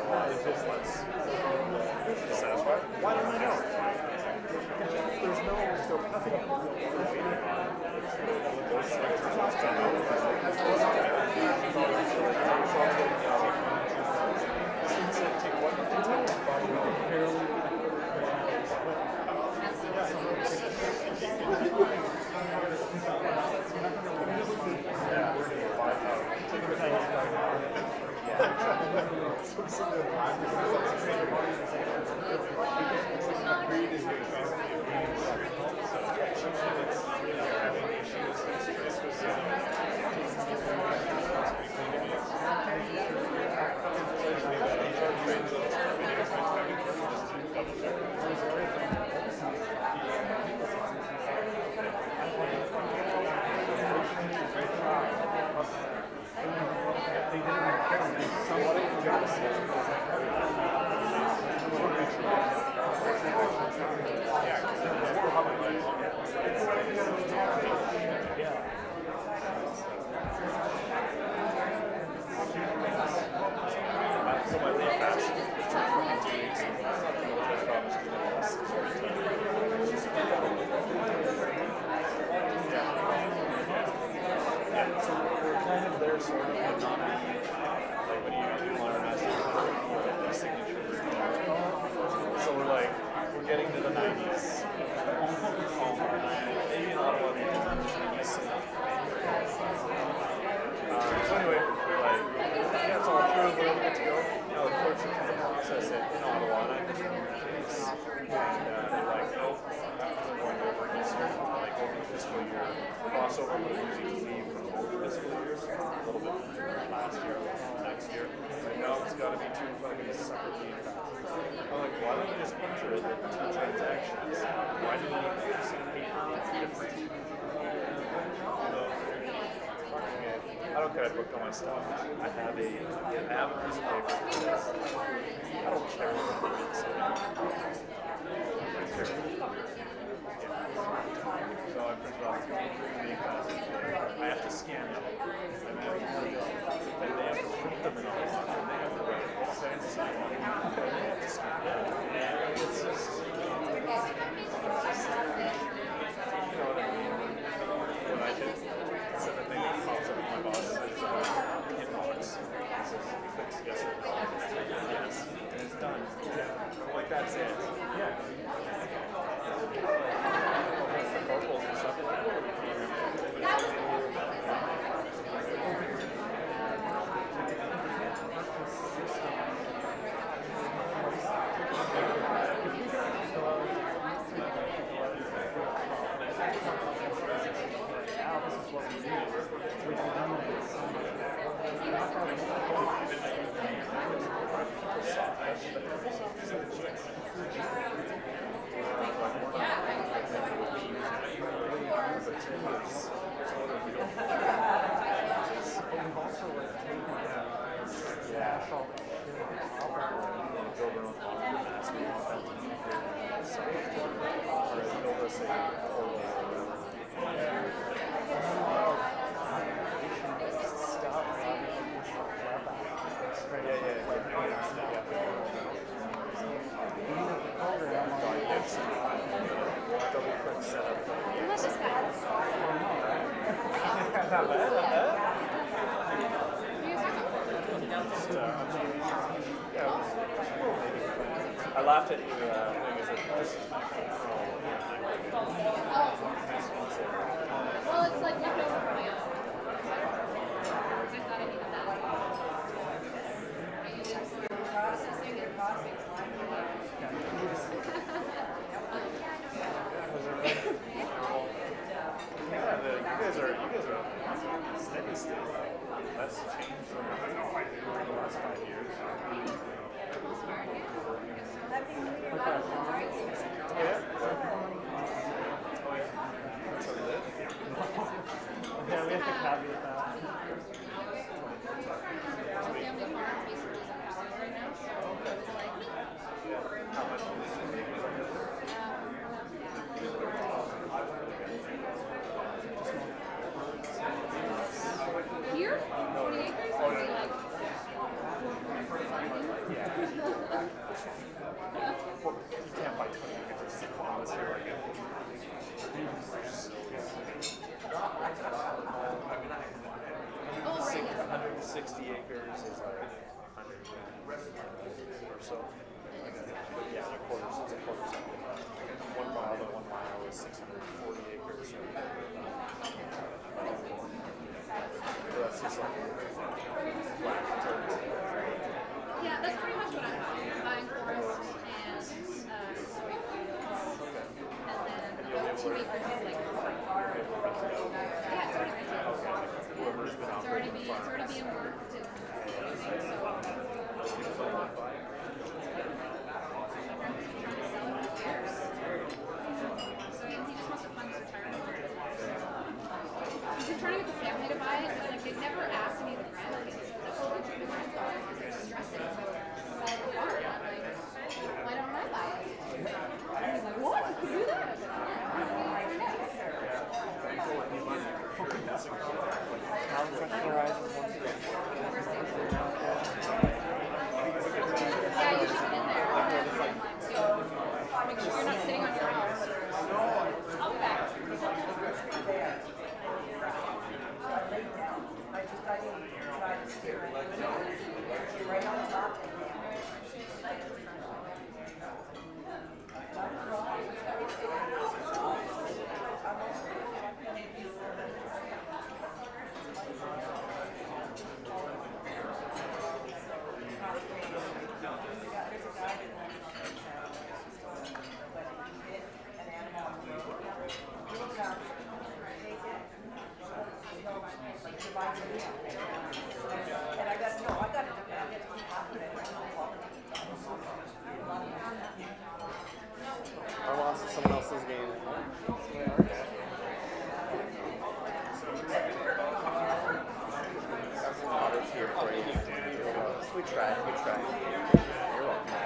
It's just less satisfied. Why don't I know? There's nothing waiting on. I booked all my stuff. I have a piece of paper. I don't care what it is. I care. So I printed off 2 classes. I have to scan them. And then they have to print them in all and they have to write it. So it's they have to scan them. It's just, you know what I mean? When I did set the thing that pops up with my boss. Yes, and it's done. Yeah. Like that's it. Yeah. I laughed at you. Well, it's like left over from my own. I thought I needed that. Processing and processing. You guys are steady state. That's changed from the last 5 years. Yeah, we have to caveat that. Yeah. Well, you can't buy 20 acres unless you're like Oh, right, yeah. 160 acres is like 100 or so. But yeah, it's a quarter something. 1 mile to 1 mile is 640 acres. So that's just like flat territory. Yeah, that's pretty much what I'm buying. I'm buying forest and soybeans. And then about 2 acres of like yeah, it's already rented. Whoever's been It's already being worked and everything, so my brother's trying to sell it for years. So he just wants to fund his retirement. He's been trying to get the family to buy it, but like they've never asked any of the grandkids. So that's what the grandfather is like stressing about selling the farm. I'm like, why don't I buy it? And he's like, what? You can do that? I was like, I'm going to find out. Yeah, you should get in there. Make sure you're not sitting on your house. I'll be back. Right on top. I lost to someone else's game. That's water's here for you. We tried. You're welcome.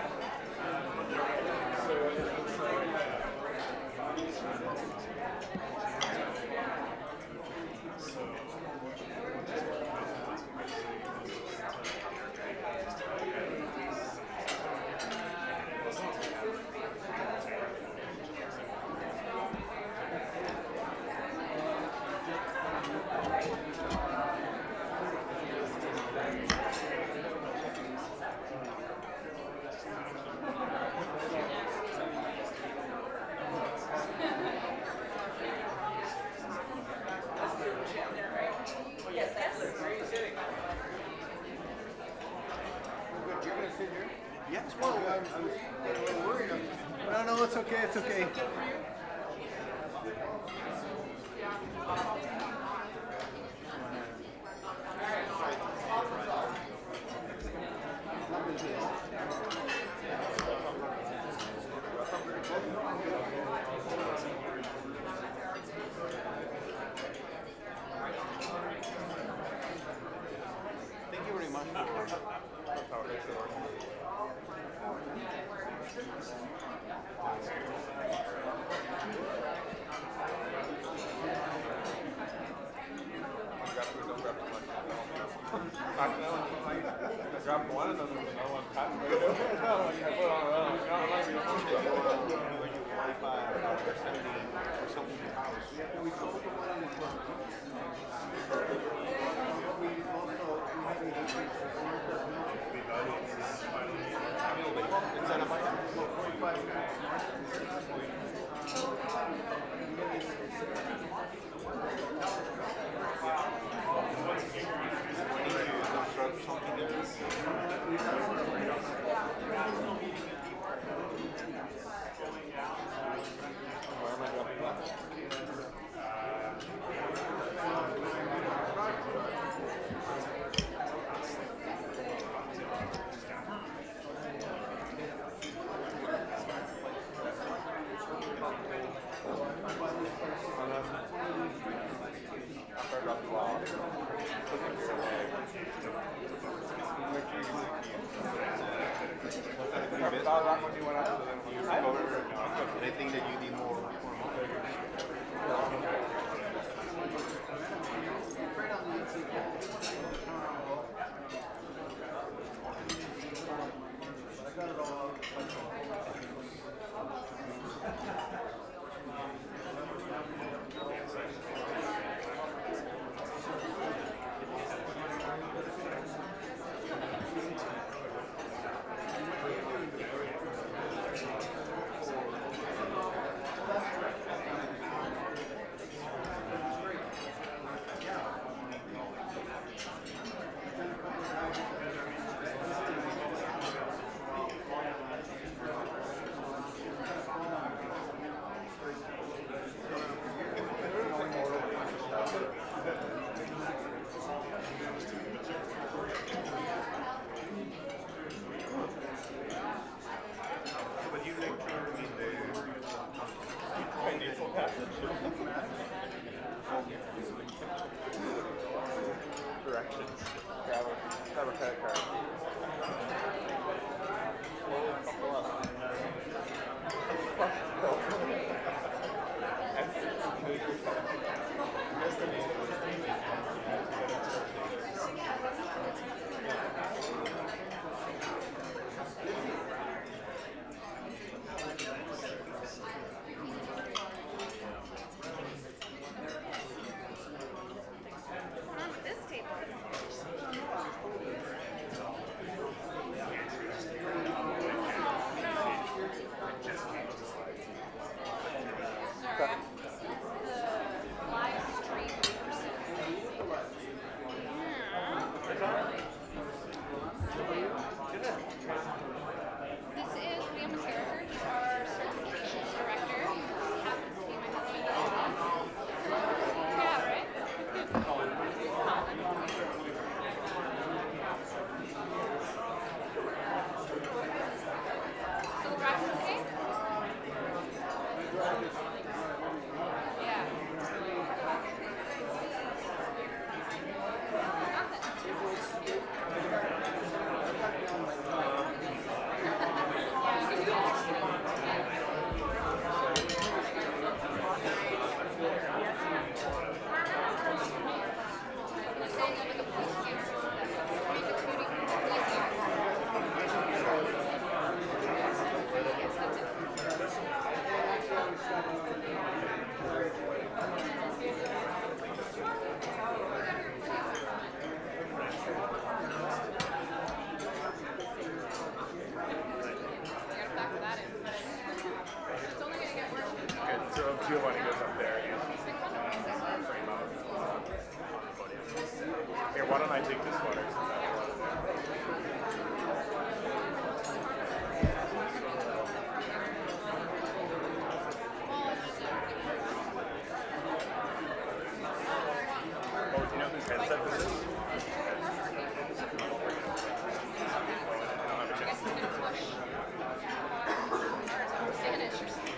Yes, well, I was worried. No, it's okay, it's okay. Thank you very much. I dropped one and then no one caught me. Anything that you need more? Giovanni goes up there and frame out on the podium. Here, why don't I take this water? Oh, do you know whose headset this is? Spanish or something.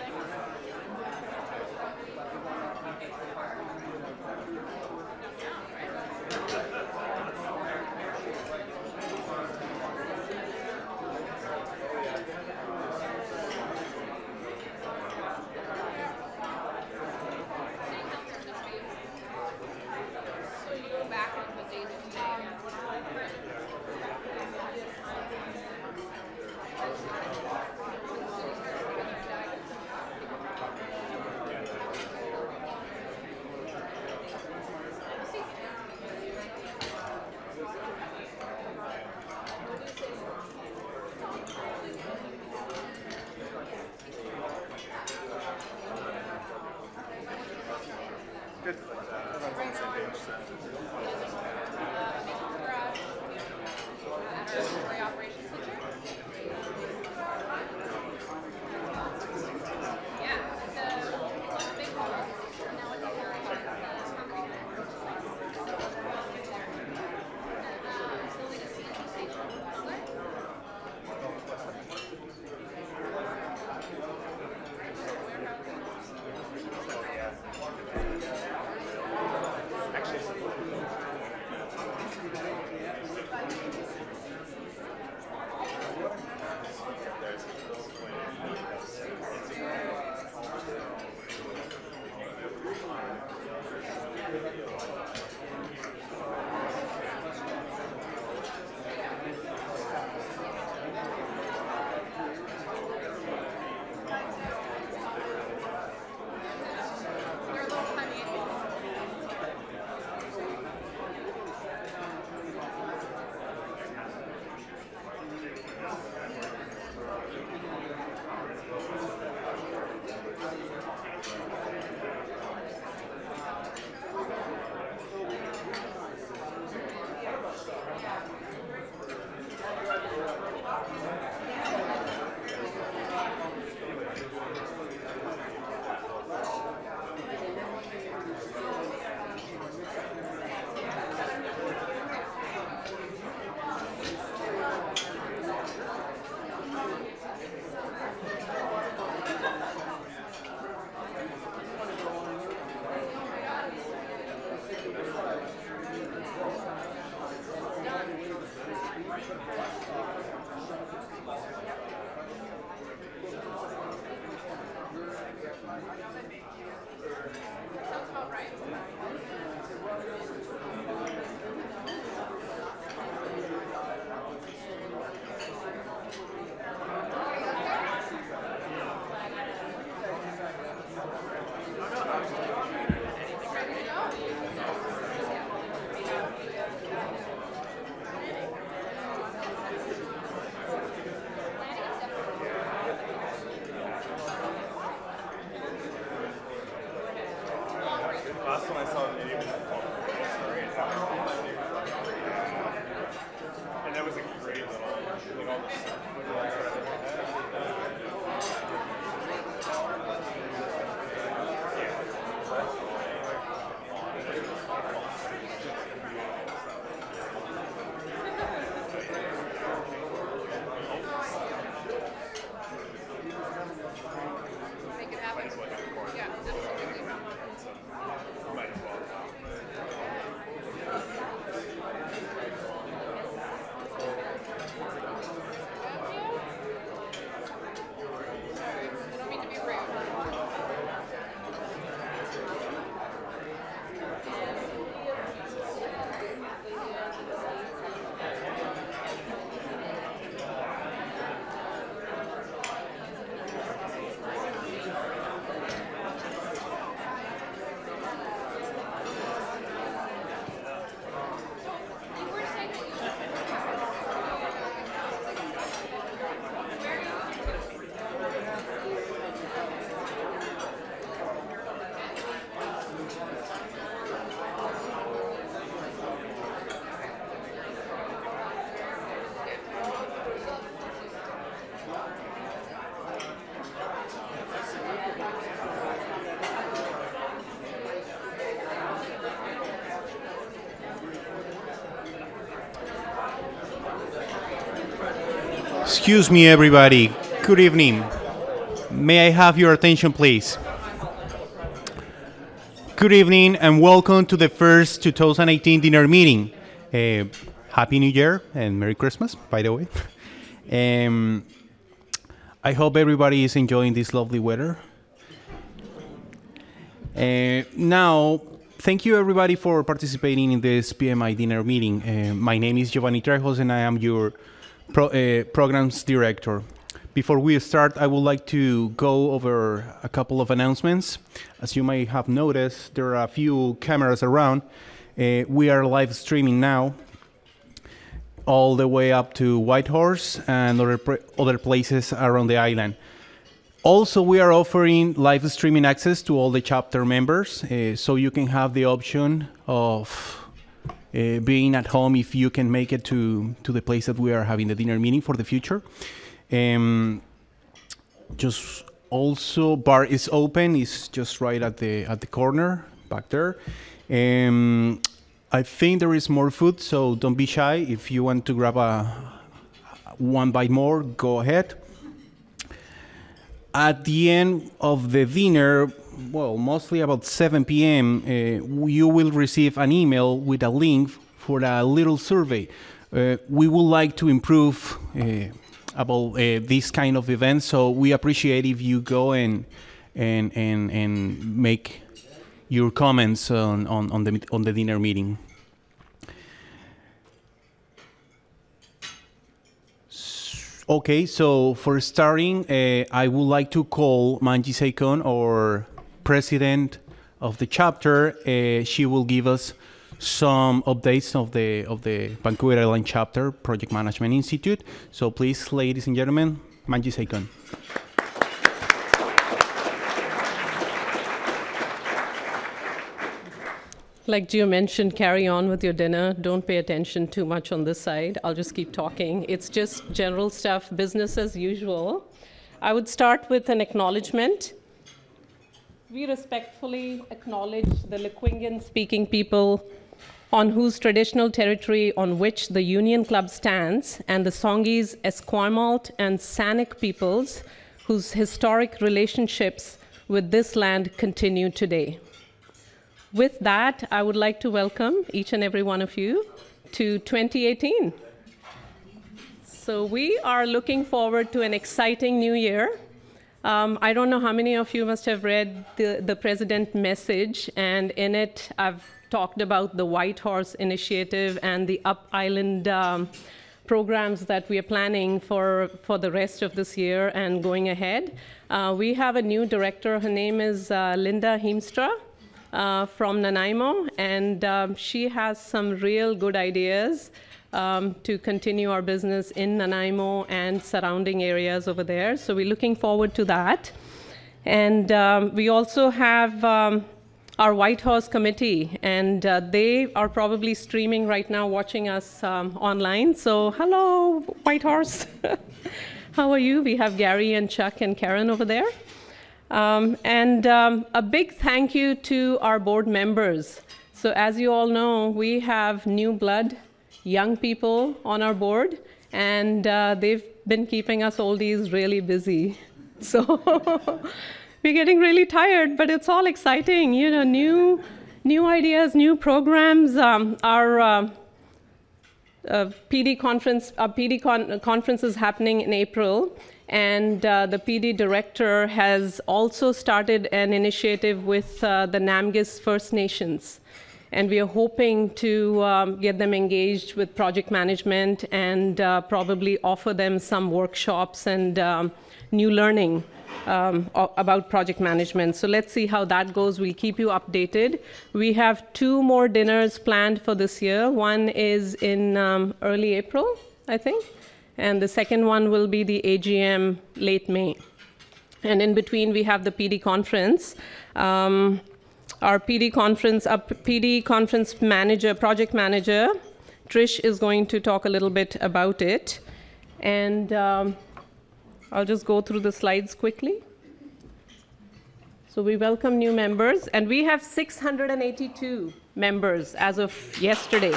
Excuse me, everybody. Good evening. May I have your attention, please? Good evening and welcome to the first 2018 dinner meeting. Happy New Year and Merry Christmas, by the way. I hope everybody is enjoying this lovely weather. Now, thank you everybody for participating in this PMI dinner meeting. My name is Giovanni Trejos and I am your programs director. Before we start, I would like to go over a couple of announcements. As you may have noticed, there are a few cameras around. We are live streaming now all the way up to Whitehorse and other places around the island. Also, we are offering live streaming access to all the chapter members, so you can have the option of being at home if you can make it to the place that we are having the dinner meeting for the future. Just also, bar is open. It's just right at the corner back there. I think there is more food, so don't be shy. If you want to grab one bite more, go ahead. At the end of the dinner, well, mostly about 7 p.m., you will receive an email with a link for a little survey. We would like to improve about this kind of events, so we appreciate if you go and make your comments on the dinner meeting. Okay, so for starting, I would like to call Manji Seikon, our president of the chapter. She will give us some updates of the Vancouver Island Chapter Project Management Institute. So please, ladies and gentlemen, Manji Seikon. Like Gio mentioned, carry on with your dinner. Don't pay attention too much on this side. I'll just keep talking. It's just general stuff, business as usual. I would start with an acknowledgement. We respectfully acknowledge the Lekwungen-speaking people on whose traditional territory on which the Union Club stands, and the Songhees, Esquimalt, and Sanik peoples whose historic relationships with this land continue today. With that, I would like to welcome each and every one of you to 2018. So we are looking forward to an exciting new year. I don't know how many of you must have read the President message, and in it I've talked about the Whitehorse initiative and the Up Island programs that we are planning for the rest of this year and going ahead. We have a new director. Her name is Linda Heemstra from Nanaimo, and she has some real good ideas to continue our business in Nanaimo and surrounding areas over there. So we're looking forward to that. And we also have our Whitehorse committee, and they are probably streaming right now, watching us online. So hello, Whitehorse. How are you? We have Gary and Chuck and Karen over there. And a big thank you to our board members. So as you all know, we have new blood, young people on our board, and they've been keeping us oldies really busy. So we're getting really tired, but it's all exciting. You know, new ideas, new programs. Our PD conference is happening in April, and the PD director has also started an initiative with the Namgis First Nations. And we are hoping to get them engaged with project management and probably offer them some workshops and new learning about project management. So let's see how that goes. We'll keep you updated. We have 2 more dinners planned for this year. One is in early April, I think. And the second one will be the AGM late May. And in between, we have the PD conference. Our PD conference manager, project manager, Trish, is going to talk a little bit about it. And I'll just go through the slides quickly. So we welcome new members, and we have 682 members as of yesterday.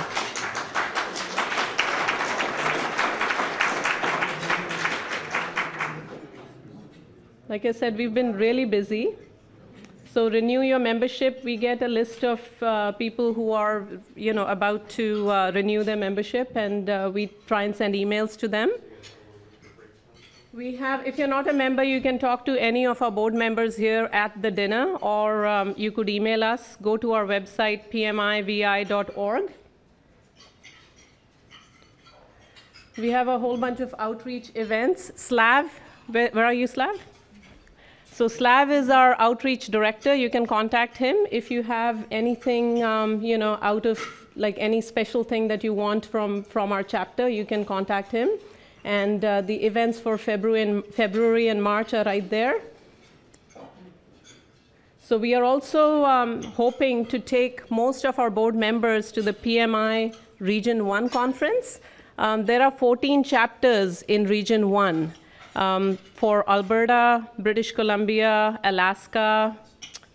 Like I said, we've been really busy. So renew your membership. We get a list of people who are, about to renew their membership, and we try and send emails to them. We have, if you're not a member, you can talk to any of our board members here at the dinner, or you could email us. Go to our website, PMI-VI.org. We have a whole bunch of outreach events. Slav, where are you, Slav? So Slav is our outreach director. You can contact him if you have anything, out of like any special thing that you want from our chapter. You can contact him. And the events for February and March are right there. So we are also hoping to take most of our board members to the PMI Region 1 conference. There are 14 chapters in Region 1 for Alberta, British Columbia, Alaska,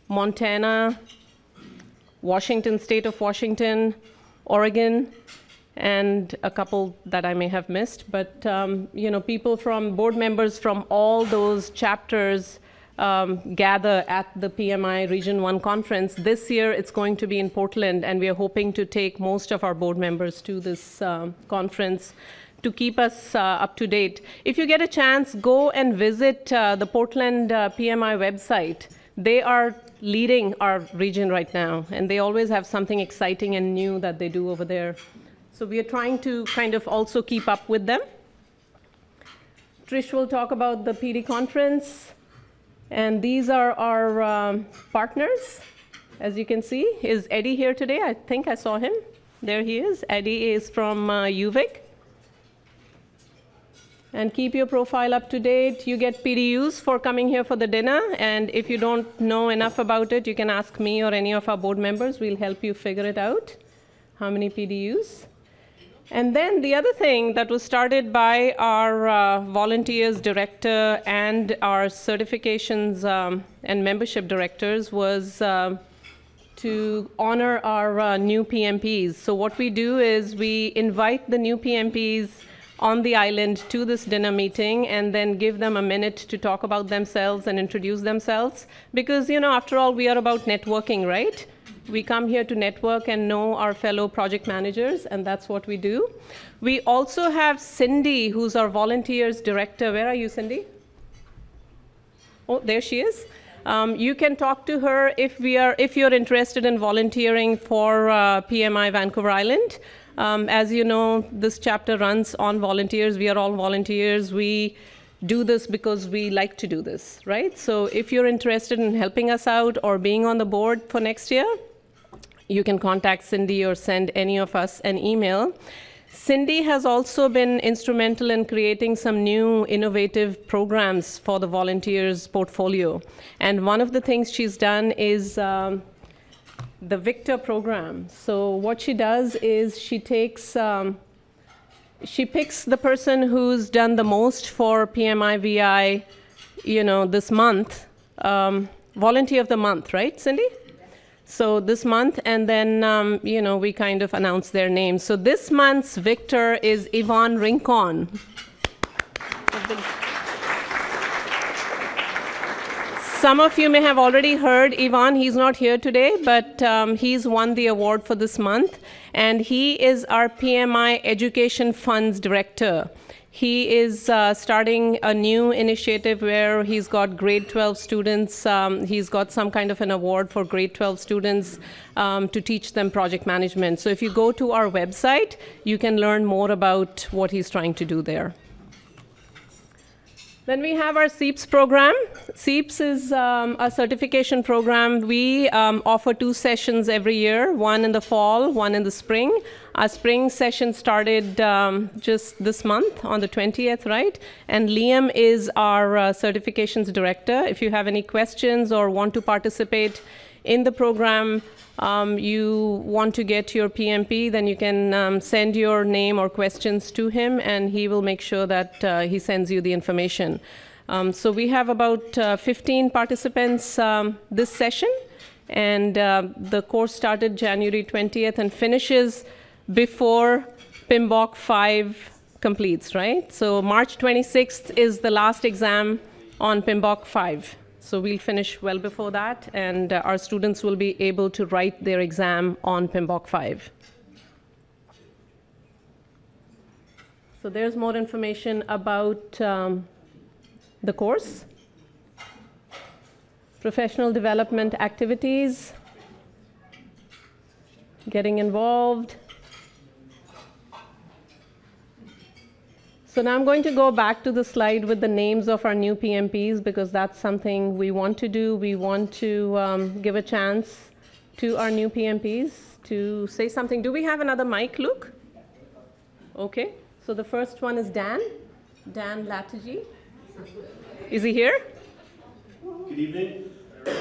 Montana, Washington, State of Washington, Oregon, and a couple that I may have missed. But people from board members from all those chapters gather at the PMI Region 1 conference. This year it's going to be in Portland, and we are hoping to take most of our board members to this conference to keep us up to date. If you get a chance, go and visit the Portland PMI website. They are leading our region right now, and they always have something exciting and new that they do over there. So we are trying to kind of also keep up with them. Trish will talk about the PD conference. And these are our partners. As you can see, is Eddie here today? I think I saw him. There he is. Eddie is from UVic. And keep your profile up to date. You get PDUs for coming here for the dinner. And if you don't know enough about it, you can ask me or any of our board members. We'll help you figure it out, how many PDUs. And then the other thing that was started by our volunteers director and our certifications and membership directors was to honor our new PMPs. So what we do is we invite the new PMPs on the island to this dinner meeting and then give them a minute to talk about themselves and introduce themselves. Because, after all, we are about networking, right? We come here to network and know our fellow project managers, and that's what we do. We also have Cindy, who's our volunteers director. Where are you, Cindy? Oh, there she is. You can talk to her if you're interested in volunteering for PMI Vancouver Island. As you know, this chapter runs on volunteers. We are all volunteers. We do this because we like to do this, right? So if you're interested in helping us out or being on the board for next year, you can contact Cindy or send any of us an email. Cindy has also been instrumental in creating some new innovative programs for the volunteers portfolio. And one of the things she's done is the Victor program. So what she does is she picks the person who's done the most for PMI-VI, this month, Volunteer of the Month, right, Cindy? So this month, and then, we kind of announce their names. So this month's victor is Yvonne Rincon. Some of you may have already heard Yvonne. He's not here today, but he's won the award for this month. And he is our PMI Education Funds Director. He is starting a new initiative where he's got grade 12 students. He's got some kind of an award for grade 12 students to teach them project management. So if you go to our website, you can learn more about what he's trying to do there. Then we have our SEEPS program. SEEPS is a certification program. We offer 2 sessions every year, one in the fall, one in the spring. Our spring session started just this month on the 20th, right? And Liam is our certifications director. If you have any questions or want to participate in the program, you want to get your PMP, then you can send your name or questions to him, and he will make sure that he sends you the information. So we have about 15 participants this session, and the course started January 20th and finishes before PMBOK 5 completes, right? So March 26th is the last exam on PMI-VI. So we'll finish well before that, and our students will be able to write their exam on PMI-VI. So there's more information about the course. Professional development activities, getting involved. So now I'm going to go back to the slide with the names of our new PMPs, because that's something we want to do. We want to give a chance to our new PMPs to say something. Do we have another mic, Luke? Okay. So the first one is Dan Latiji. Is he here? Good evening. My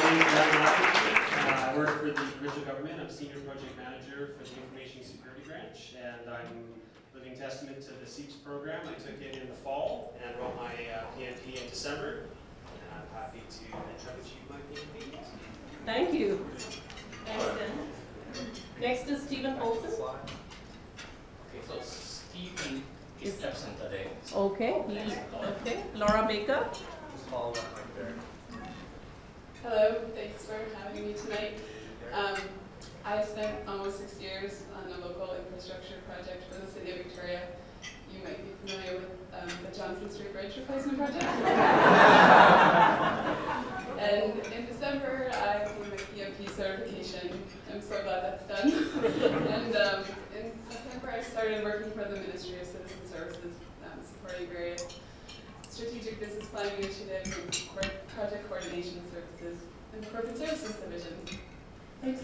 name is Dan Latiji. I work for the provincial government. I'm senior project manager for the information security branch, and I'm living testament to the SEEPS program. I took it in the fall and wrote my PMP in December, and I'm happy to achieve my PMP. Thank you. Thanks, Dan. Next is Stephen Olson. Okay, so Stephen is absent today. Okay. Okay. Laura Baker. Hello, thanks for having me tonight. I spent almost 6 years on a local infrastructure project for the City of Victoria. You might be familiar with the Johnson Street Bridge replacement project. And in December, I gained my PMP certification. I'm so glad that's done. And in September, I started working for the Ministry of Citizen Services, supporting various strategic business planning initiatives and project coordination services in the Corporate Services Division. Thanks.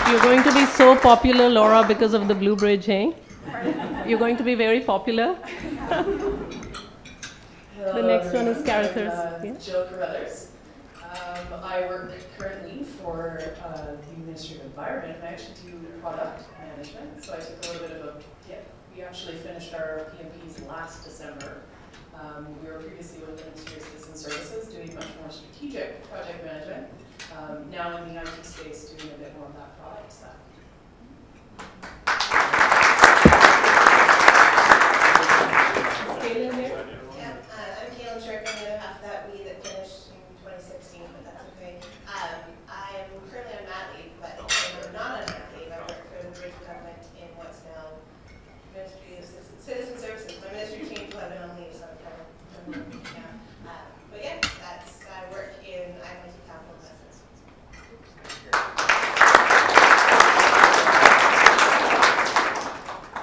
You're going to be so popular, Laura, because of the Blue Bridge, eh? You're going to be very popular. The next one is characters. Jill Carruthers. I work currently for the Ministry of Environment, and I actually do product management. So I took a little bit of we actually finished our PMPs last December. We were previously with the Ministry of Citizen Services doing much more strategic project management. Now in the IT space, doing a bit more of that product stuff. Kaylin here? Yeah, I'm Kaylin Shirk. I'm the other half of that we that finished in 2016, but that's okay. I'm currently on mat leave, but I'm not on mat leave. I work for the provincial government in what's now Ministry of Citizen Services. My ministry changed while I've been on leave, so I'm kind of but yeah, I work in IMIT capital investments.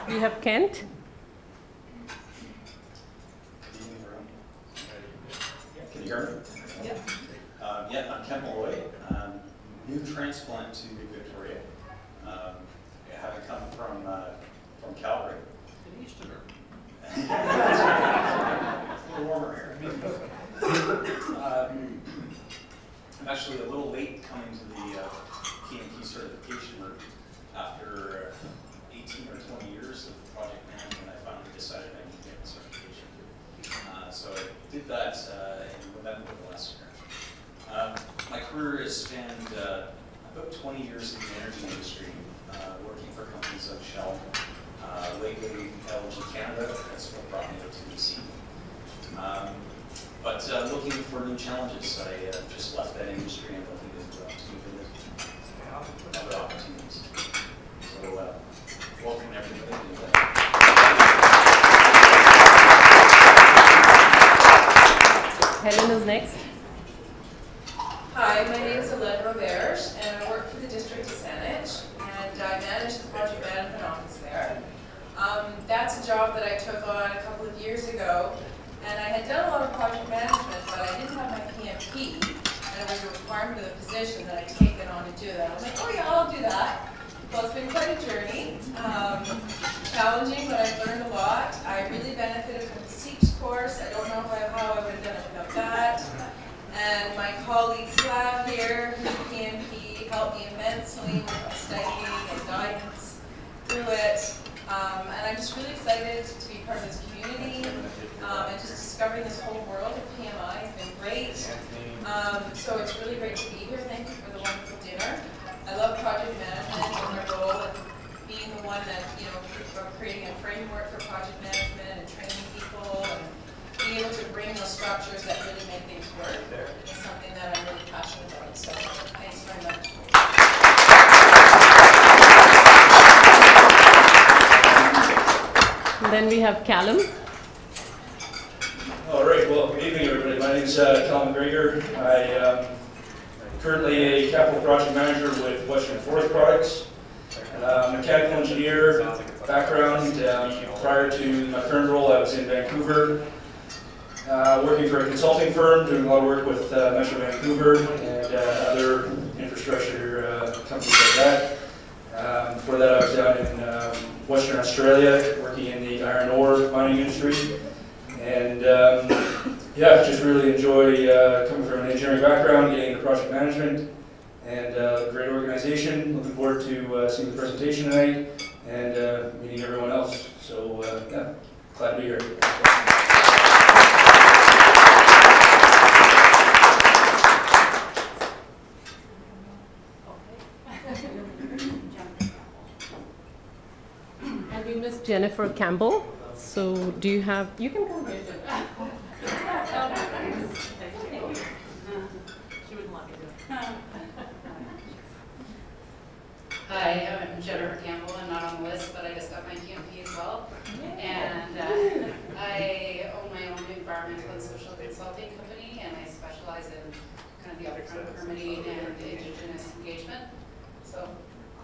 We have Kent. Can you hear me? Yep. Yeah, I'm Kent Malloy. New transplant to Victoria. Having come from Calgary. It's a little warmer here. I'm actually a little late coming to the PMP certification route. After 18 or 20 years of project management, I finally decided I need to get the certification. So I did that in November of last year. My career has spanned about 20 years in the energy industry, working for companies like Shell, lately LG Canada. That's what brought me out to BC. But looking for new challenges. I just left that industry and looking to move into other opportunities. So welcome everybody. Helen is next. Hi, my name is Hélène Roberge, and I work for the District of Saanich, and I manage the project management office there. That's a job that I took on a couple of years ago, and I had done a lot of project management, but I didn't have my PMP, and it was a requirement of the position that I take it on to do that. I was like, oh yeah, I'll do that. Well, it's been quite a journey. Challenging, but I've learned a lot. I really benefited from the SEEPS course. I don't know how I would have done it without that. And my colleague Slav here, who's a PMP, helped me immensely with my studying and guidance through it. And I'm just really excited to be part of this community and just discovering this whole world of PMI has been great. So it's really great to be here. Thank you for the wonderful dinner. I love project management and my role of being the one one that, you know, from creating a framework for project management and training people and being able to bring those structures that really make things work is something that I'm really passionate about. So thanks very much. Then we have Callum. All right, well, good evening, everybody. My name is Callum McGregor. I am currently a capital project manager with Western Forest Products. Mechanical engineer background. Prior to my current role, I was in Vancouver, working for a consulting firm, doing a lot of work with Metro Vancouver and other infrastructure companies like that. Before that, I was down in Western Australia, working in the iron ore mining industry. And yeah, just really enjoy coming from an engineering background, getting into project management, and great organization. Looking forward to seeing the presentation tonight and meeting everyone else. So yeah, glad to be here. And we missed Jennifer Campbell. So do you have, you can come here. She wouldn't let me do it. Hi, I'm Jennifer Campbell. I'm not on the list, but I just got my PMP as well. And I own my own environmental and social consulting company, and I specialize in kind of the upfront permitting and Indigenous engagement. So,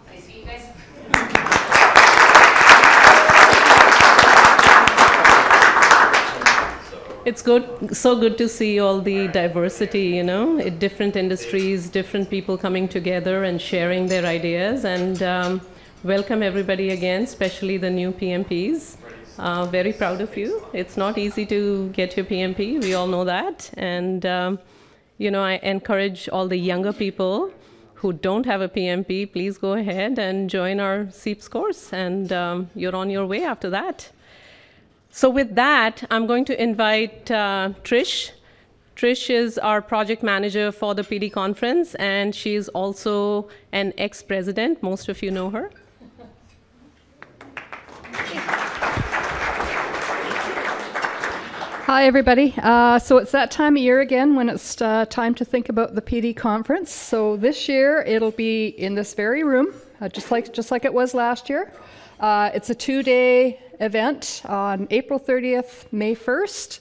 nice to meet you guys. It's good, so good to see all the diversity, you know, in different industries, different people coming together and sharing their ideas. And welcome everybody again, especially the new PMPs. Very proud of you. It's not easy to get your PMP, we all know that. And, you know, I encourage all the younger people who don't have a PMP, please go ahead and join our SEEPS course, and you're on your way after that. So with that, I'm going to invite Trish. Trish is our project manager for the PD conference, and she's also an ex-president. Most of you know her. Hi, everybody. So it's that time of year again when it's time to think about the PD conference. So this year it'll be in this very room, just like it was last year. It's a 2-day event on April 30th, May 1st.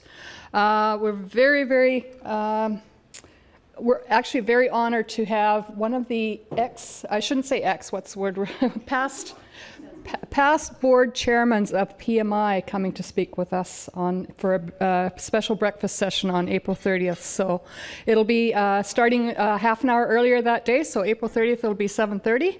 We're actually very honored to have one of the past board chairmen of PMI coming to speak with us for a special breakfast session on April 30th. So it'll be starting half an hour earlier that day. So April 30th, it'll be 7:30.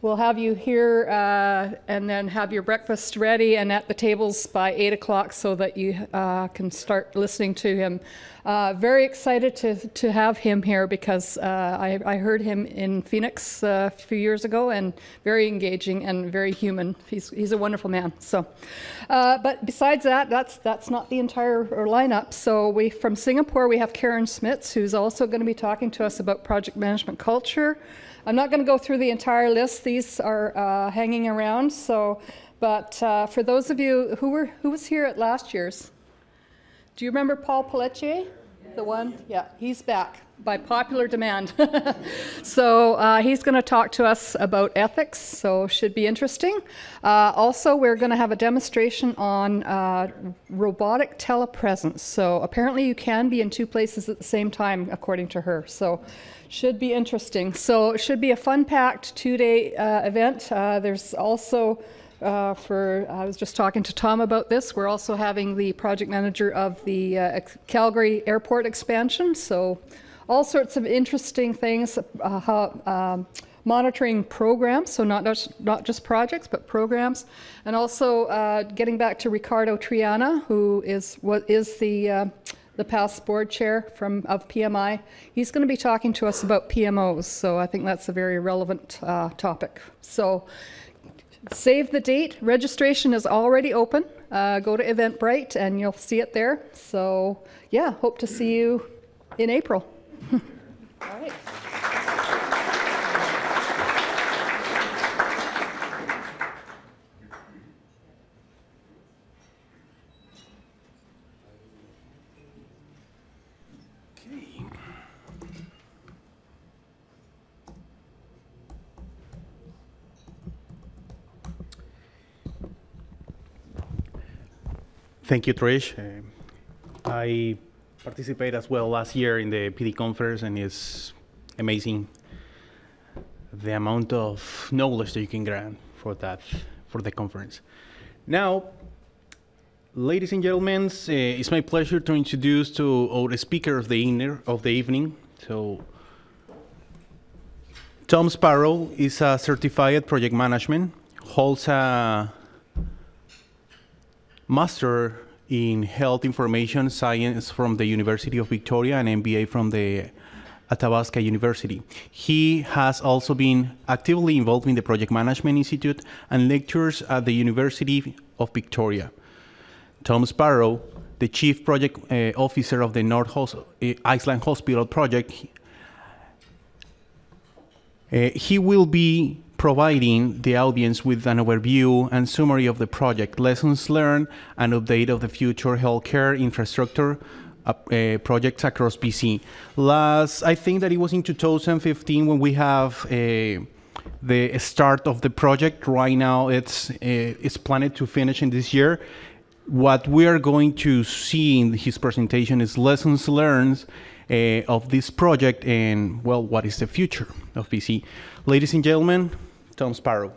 We'll have you here and then have your breakfast ready and at the tables by 8 o'clock so that you can start listening to him. Very excited to have him here because I heard him in Phoenix a few years ago, and very engaging and very human. He's a wonderful man. So, but besides that, that's not the entire lineup. So from Singapore, we have Karen Smits, who's also going to be talking to us about project management culture. I'm not going to go through the entire list. These are hanging around. So, but for those of you who was here at last year's, do you remember Paul Pelletier? The one? Yeah, he's back by popular demand. So he's going to talk to us about ethics, so should be interesting. Also, we're going to have a demonstration on robotic telepresence. So apparently you can be in 2 places at the same time, according to her. So should be interesting. So it should be a fun-packed 2-day event. There's also I was just talking to Tom about this. We're also having the project manager of the Calgary airport expansion. So all sorts of interesting things, monitoring programs, so not just projects, but programs. And also getting back to Ricardo Triana, who is the past board chair of PMI. He's going to be talking to us about PMOs. So I think that's a very relevant topic. So save the date. Registration is already open. Go to Eventbrite and you'll see it there. So yeah, hope to see you in April. All right. Thank you, Trish. I participated as well last year in the PD conference, and it's amazing the amount of knowledge that you can grant for the conference. Now, ladies and gentlemen, it's my pleasure to introduce to our speaker of the evening. So, Tom Sparrow is a certified project management, holds a Master in Health Information Science from the University of Victoria and MBA from the Athabasca University. He has also been actively involved in the Project Management Institute and lectures at the University of Victoria. Tom Sparrow, the Chief Project Officer of the North Island Hospital Project, he will be providing the audience with an overview and summary of the project, lessons learned, and update of the future healthcare infrastructure projects across BC. I think that it was in 2015 when we have the start of the project. Right now, it's planned to finish in this year. What we are going to see in his presentation is lessons learned of this project and, well, what is the future of BC. Ladies and gentlemen, Tom Sparrow.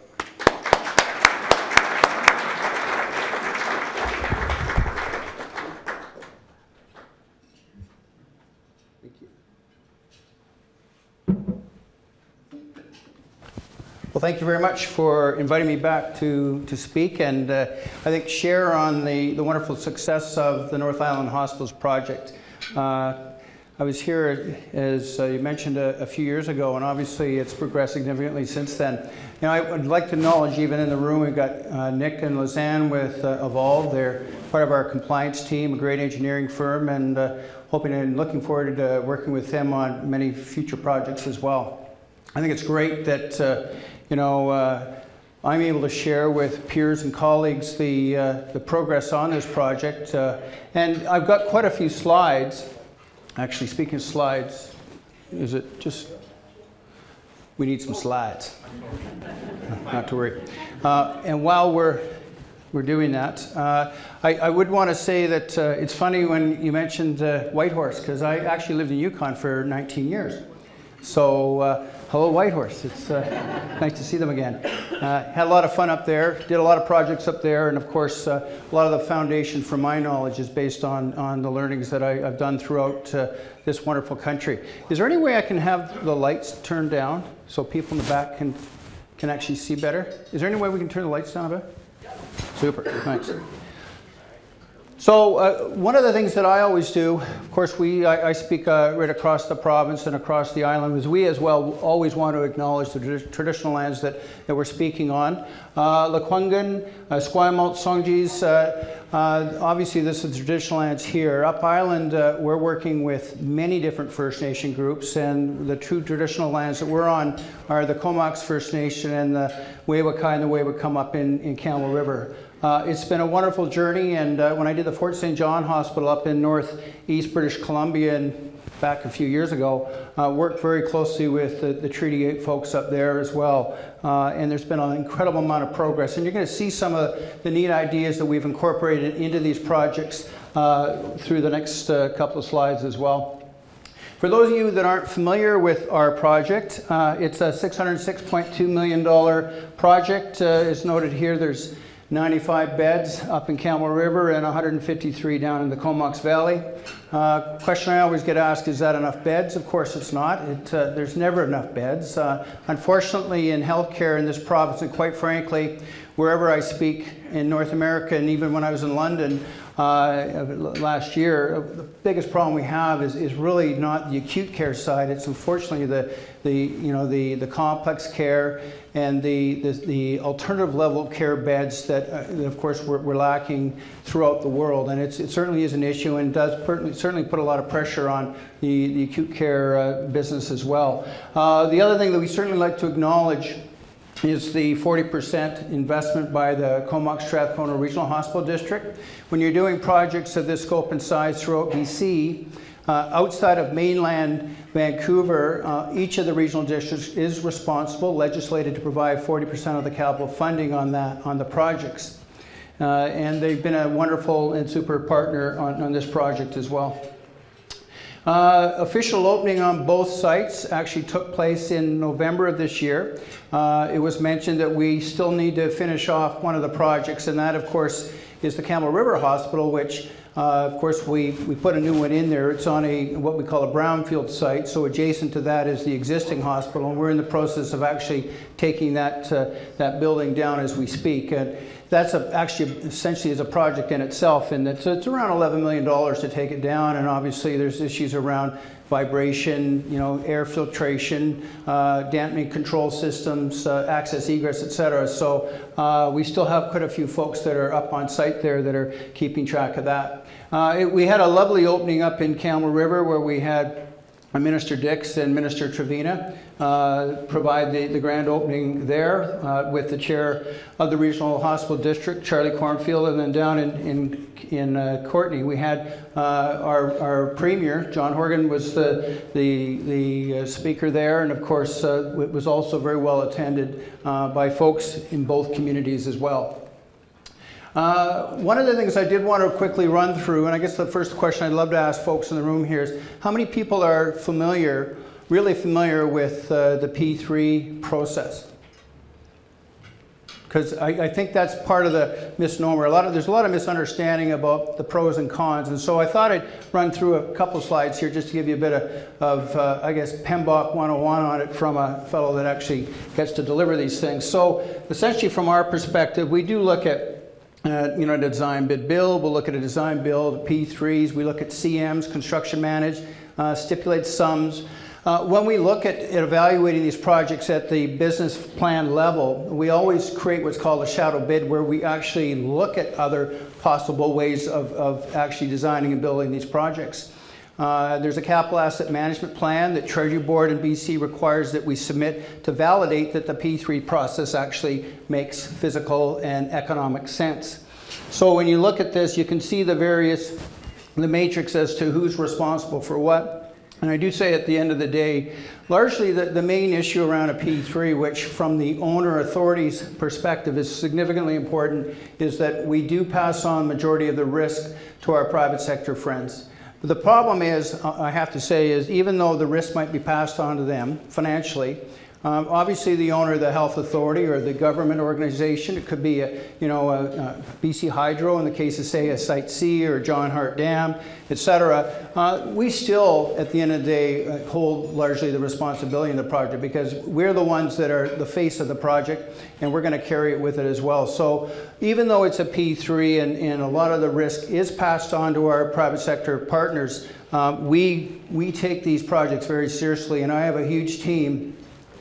Well, thank you very much for inviting me back to speak and I think share on the wonderful success of the North Island Hospitals project. I was here, as you mentioned, a few years ago, and obviously it's progressed significantly since then. You know, I would like to acknowledge, even in the room, we've got Nick and Lizanne with Evolve. They're part of our compliance team, a great engineering firm, and hoping and looking forward to working with them on many future projects as well. I think it's great that, you know, I'm able to share with peers and colleagues the progress on this project. And I've got quite a few slides. Actually, speaking of slides, is it just, we need some slides. Not to worry. And while we're doing that, I would want to say that it's funny when you mentioned Whitehorse, because I actually lived in Yukon for 19 years. So, hello Whitehorse, it's nice to see them again. Had a lot of fun up there, did a lot of projects up there, and of course a lot of the foundation for my knowledge is based on the learnings that I've done throughout this wonderful country. Is there any way I can have the lights turned down so people in the back can actually see better? Is there any way we can turn the lights down a bit? Super, thanks. So one of the things that I always do, of course, I speak right across the province and across the island, is we as well always want to acknowledge the traditional lands that we're speaking on. Lekwungen, Esquimalt, Songhees, obviously this is the traditional lands here. Up Island, we're working with many different First Nation groups, and the two traditional lands that we're on are the Comox First Nation and the Wewakaw and the Wewakam up in Campbell River. It's been a wonderful journey, and when I did the Fort St. John Hospital up in northeast British Columbia back a few years ago, worked very closely with the Treaty 8 folks up there as well. And there's been an incredible amount of progress. And you're going to see some of the neat ideas that we've incorporated into these projects through the next couple of slides as well. For those of you that aren't familiar with our project, it's a $606.2 million project. As noted here, there's 95 beds up in Campbell River and 153 down in the Comox Valley. Question I always get asked, is that enough beds? Of course it's not. There's never enough beds. Unfortunately, in healthcare in this province, and quite frankly, wherever I speak in North America, and even when I was in London last year, the biggest problem we have is really not the acute care side. It's unfortunately the complex care and the alternative level care beds that of course we're lacking throughout the world, and it certainly is an issue and does certainly put a lot of pressure on the acute care business as well. The other thing that we certainly like to acknowledge is the 40% investment by the Comox Strathcona Regional Hospital District. When you're doing projects of this scope and size throughout BC, outside of mainland Vancouver, each of the regional districts is responsible, legislated, to provide 40% of the capital funding on the projects. and they've been a wonderful and super partner on this project as well. Official opening on both sites actually took place in November of this year. It was mentioned that we still need to finish off one of the projects, and that of course is the Campbell River Hospital, which of course we put a new one in there. It's on what we call a brownfield site, so adjacent to that is the existing hospital, and we're in the process of actually taking that building down as we speak. And that's actually essentially is a project in itself, and it's around $11 million to take it down, and obviously there's issues around vibration, air filtration, dampening control systems, access, egress, etc. So we still have quite a few folks that are up on site there that are keeping track of that. We had a lovely opening up in Campbell River where we had Minister Dix and Minister Trevina provide the grand opening there with the chair of the Regional Hospital District, Charlie Cornfield, and then down in Courtenay we had our Premier, John Horgan, was the speaker there, and of course it was also very well attended by folks in both communities as well. One of the things I did want to quickly run through, and I guess the first question I'd love to ask folks in the room here is, how many people are really familiar with the P3 process? Because I think that's part of the misnomer. There's a lot of misunderstanding about the pros and cons, and so I thought I'd run through a couple slides here just to give you a bit of I guess, PMBOK 101 on it from a fellow that actually gets to deliver these things. So essentially from our perspective, we do look at a design bid build, we'll look at a design build, P3s, we look at CMs, construction managed, stipulate sums. When we look at evaluating these projects at the business plan level, we always create what's called a shadow bid, where we actually look at other possible ways of actually designing and building these projects. There's a capital asset management plan that Treasury Board in BC requires that we submit to validate that the P3 process actually makes physical and economic sense. So when you look at this, you can see the matrix as to who's responsible for what. And I do say at the end of the day, largely the main issue around a P3, which from the owner authority's perspective is significantly important, is that we do pass on the majority of the risk to our private sector friends. But the problem is, I have to say, is even though the risk might be passed on to them financially, obviously the owner of the health authority or the government organization, it could be a BC Hydro in the case of, say, a Site C or John Hart Dam, etc. We still, at the end of the day, hold largely the responsibility in the project, because we're the ones that are the face of the project, and we're going to carry it with it as well. So even though it's a P3 and a lot of the risk is passed on to our private sector partners, we take these projects very seriously, and I have a huge team,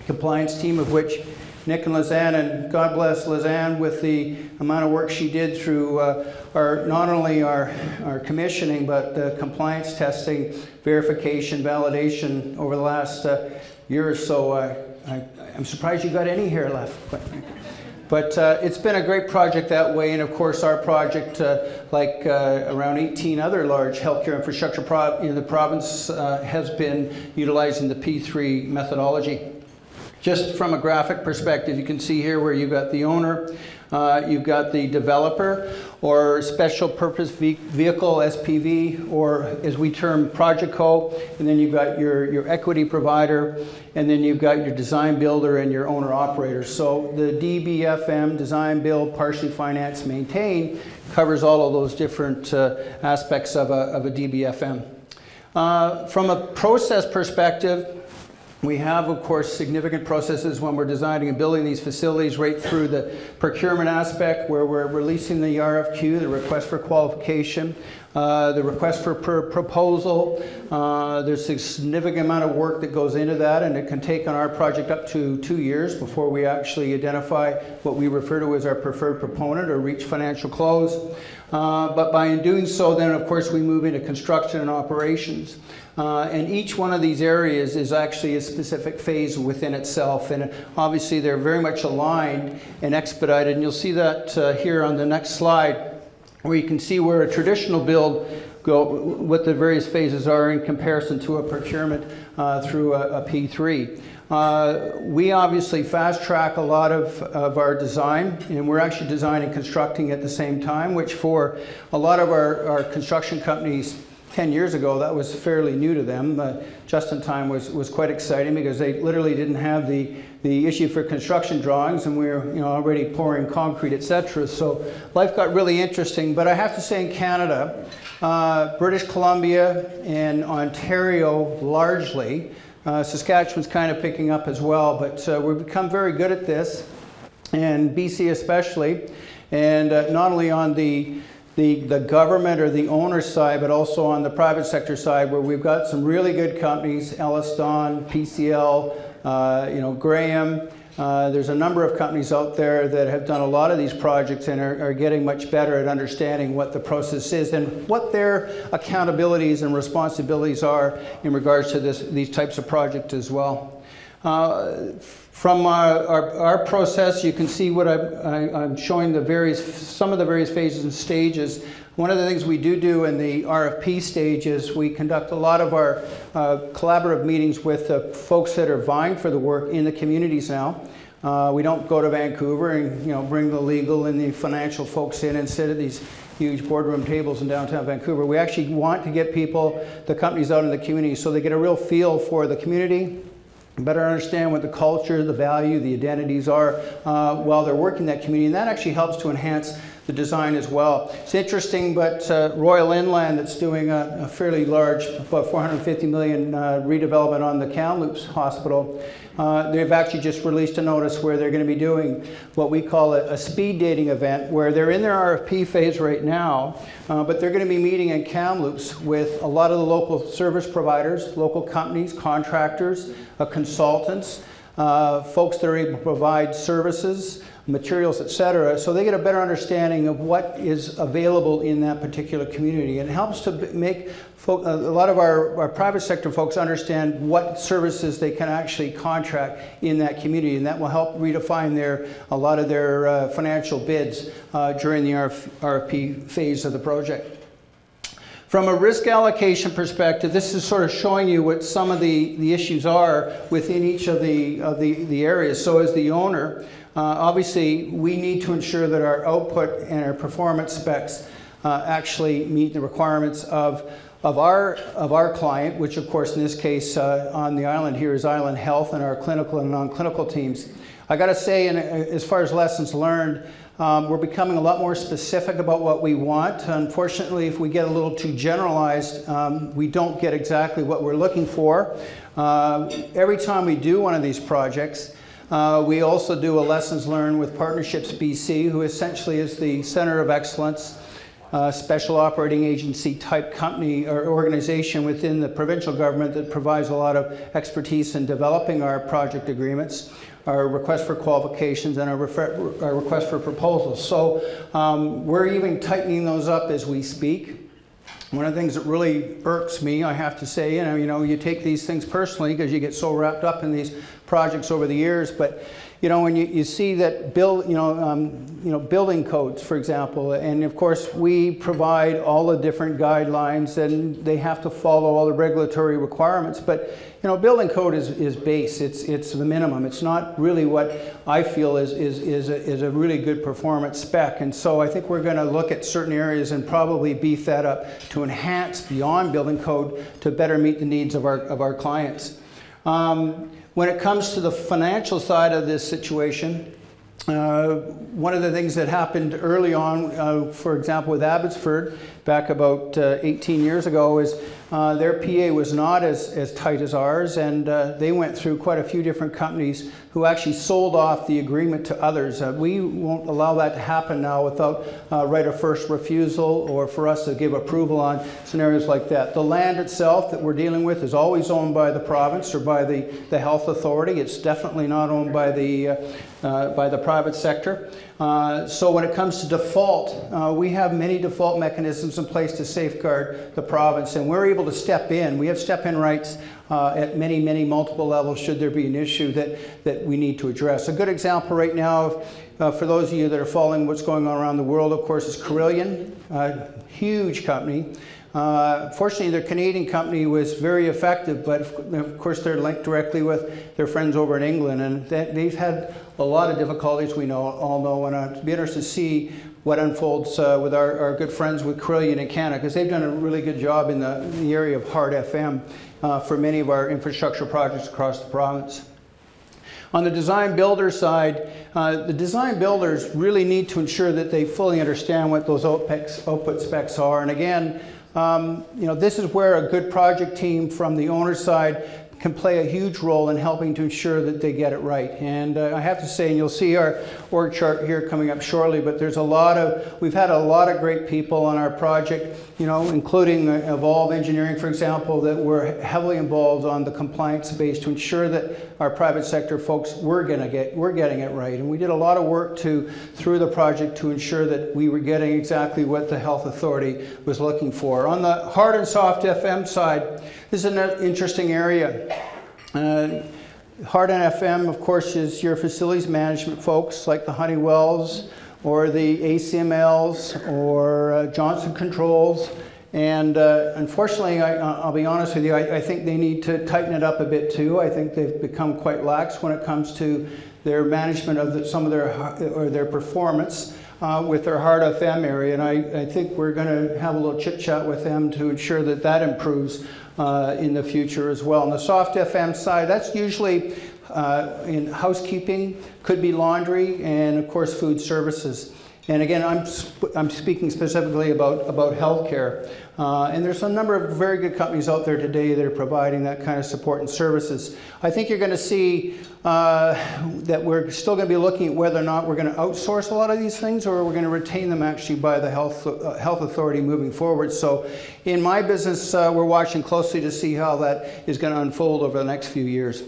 compliance team, of which Nick and Lizanne, and God bless Lizanne with the amount of work she did through not only our commissioning, but the compliance testing, verification, validation over the last year or so. I'm surprised you got any hair left. But it's been a great project that way, and of course our project, like around 18 other large healthcare infrastructure in the province, has been utilizing the P3 methodology. Just from a graphic perspective, you can see here where you've got the owner, you've got the developer, or special purpose vehicle, SPV, or as we term Project Co, and then you've got your equity provider, and then you've got your design builder and your owner operator. So the DBFM, design, build, partially finance, maintain, covers all of those different aspects of a DBFM. From a process perspective, we have, of course, significant processes when we're designing and building these facilities, right through the procurement aspect, where we're releasing the RFQ, the request for qualification, the request for proposal. There's a significant amount of work that goes into that, and it can take on our project up to 2 years before we actually identify what we refer to as our preferred proponent or reach financial close. But by doing so, then of course we move into construction and operations. And each one of these areas is actually a specific phase within itself, and obviously they're very much aligned and expedited, and you'll see that here on the next slide, where you can see where a traditional build what the various phases are in comparison to a procurement through a P3. We obviously fast track a lot of our design, and we're actually designing and constructing at the same time, which for a lot of our construction companies 10 years ago, that was fairly new to them. Just-in-time was quite exciting because they literally didn't have the issue for construction drawings, and we were already pouring concrete, etc. So life got really interesting. But I have to say in Canada, British Columbia and Ontario largely, Saskatchewan's kind of picking up as well, but we've become very good at this, and BC especially, and not only on the government or the owner side, but also on the private sector side, where we've got some really good companies, Ellis Don, PCL, Graham. There's a number of companies out there that have done a lot of these projects and are getting much better at understanding what the process is and what their accountabilities and responsibilities are in regards to these types of projects as well. From our process, you can see what I'm showing some of the various phases and stages. One of the things we do in the RFP stage is we conduct a lot of our collaborative meetings with the folks that are vying for the work in the communities now. We don't go to Vancouver and bring the legal and the financial folks in and sit at these huge boardroom tables in downtown Vancouver. We actually want to get the companies out in the community so they get a real feel for the community, better understand what the culture, the value, the identities are while they're working in that community, and that actually helps to enhance the design as well. It's interesting, but Royal Inland, that's doing a fairly large, about $450 million redevelopment on the Kamloops Hospital, they've actually just released a notice where they're going to be doing what we call a speed dating event, where they're in their RFP phase right now, but they're going to be meeting in Kamloops with a lot of the local service providers, local companies, contractors, consultants, folks that are able to provide services, materials, etc. So they get a better understanding of what is available in that particular community. And it helps to make a lot of our private sector folks understand what services they can actually contract in that community, and that will help redefine a lot of their financial bids during the RFP phase of the project. From a risk allocation perspective, this is sort of showing you what some of the issues are within each of the areas. So as the owner, obviously we need to ensure that our output and our performance specs actually meet the requirements of our client, which of course in this case on the island here is Island Health and our clinical and non-clinical teams. I got to say, as far as lessons learned, we're becoming a lot more specific about what we want. Unfortunately, if we get a little too generalized, we don't get exactly what we're looking for. Every time we do one of these projects, we also do a lessons learned with Partnerships BC, who essentially is the Center of Excellence, special operating agency type company or organization within the provincial government that provides a lot of expertise in developing our project agreements, our request for qualifications, and our request for proposals. So we're even tightening those up as we speak. One of the things that really irks me, I have to say, you take these things personally because you get so wrapped up in these projects over the years, but when you see that building codes, for example, and of course we provide all the different guidelines and they have to follow all the regulatory requirements, but building code is base. It's the minimum. It's not really what I feel is a really good performance spec. And so I think we're going to look at certain areas and probably beef that up to enhance beyond building code to better meet the needs of our clients. When it comes to the financial side of this situation, one of the things that happened early on, for example, with Abbotsford, back about 18 years ago, is their PA was not as tight as ours, and they went through quite a few different companies who actually sold off the agreement to others. We won't allow that to happen now without right of first refusal or for us to give approval on scenarios like that. The land itself that we're dealing with is always owned by the province or by the health authority. It's definitely not owned by the private sector. So when it comes to default, we have many default mechanisms in place to safeguard the province, and we're able to step in. We have step-in rights at many multiple levels should there be an issue that we need to address. A good example right now, for those of you that are following what's going on around the world, of course, is Carillion, a huge company. Fortunately, their Canadian company was very effective, but of course they're linked directly with their friends over in England, and they've had a lot of difficulties, we all know, and I'd be interested to see what unfolds with our good friends with Carillion in Canada, because they've done a really good job in the area of hard FM for many of our infrastructure projects across the province. On the design builder side, the design builders really need to ensure that they fully understand what those output specs are. And again, this is where a good project team from the owner side can play a huge role in helping to ensure that they get it right. And I have to say, and you'll see our org chart here coming up shortly, but we've had a lot of great people on our project, including Evolve Engineering, for example, that were heavily involved on the compliance space to ensure that our private sector folks were getting it right. And we did a lot of work through the project to ensure that we were getting exactly what the health authority was looking for. On the hard and soft FM side, this is an interesting area. Hard and FM, of course, is your facilities management folks like the Honeywells or the ACMLs or Johnson Controls. And unfortunately, I'll be honest with you, I think they need to tighten it up a bit too. I think they've become quite lax when it comes to their management of some of their performance with their hard FM area. And I think we're going to have a little chit chat with them to ensure that that improves in the future as well. On the soft FM side, that's usually in housekeeping, could be laundry, and of course food services. And again, I'm speaking specifically about healthcare. And there's a number of very good companies out there today that are providing that kind of support and services. I think you're going to see that we're still going to be looking at whether or not we're going to outsource a lot of these things, or we're going to retain them actually by the health authority moving forward. So in my business, we're watching closely to see how that is going to unfold over the next few years.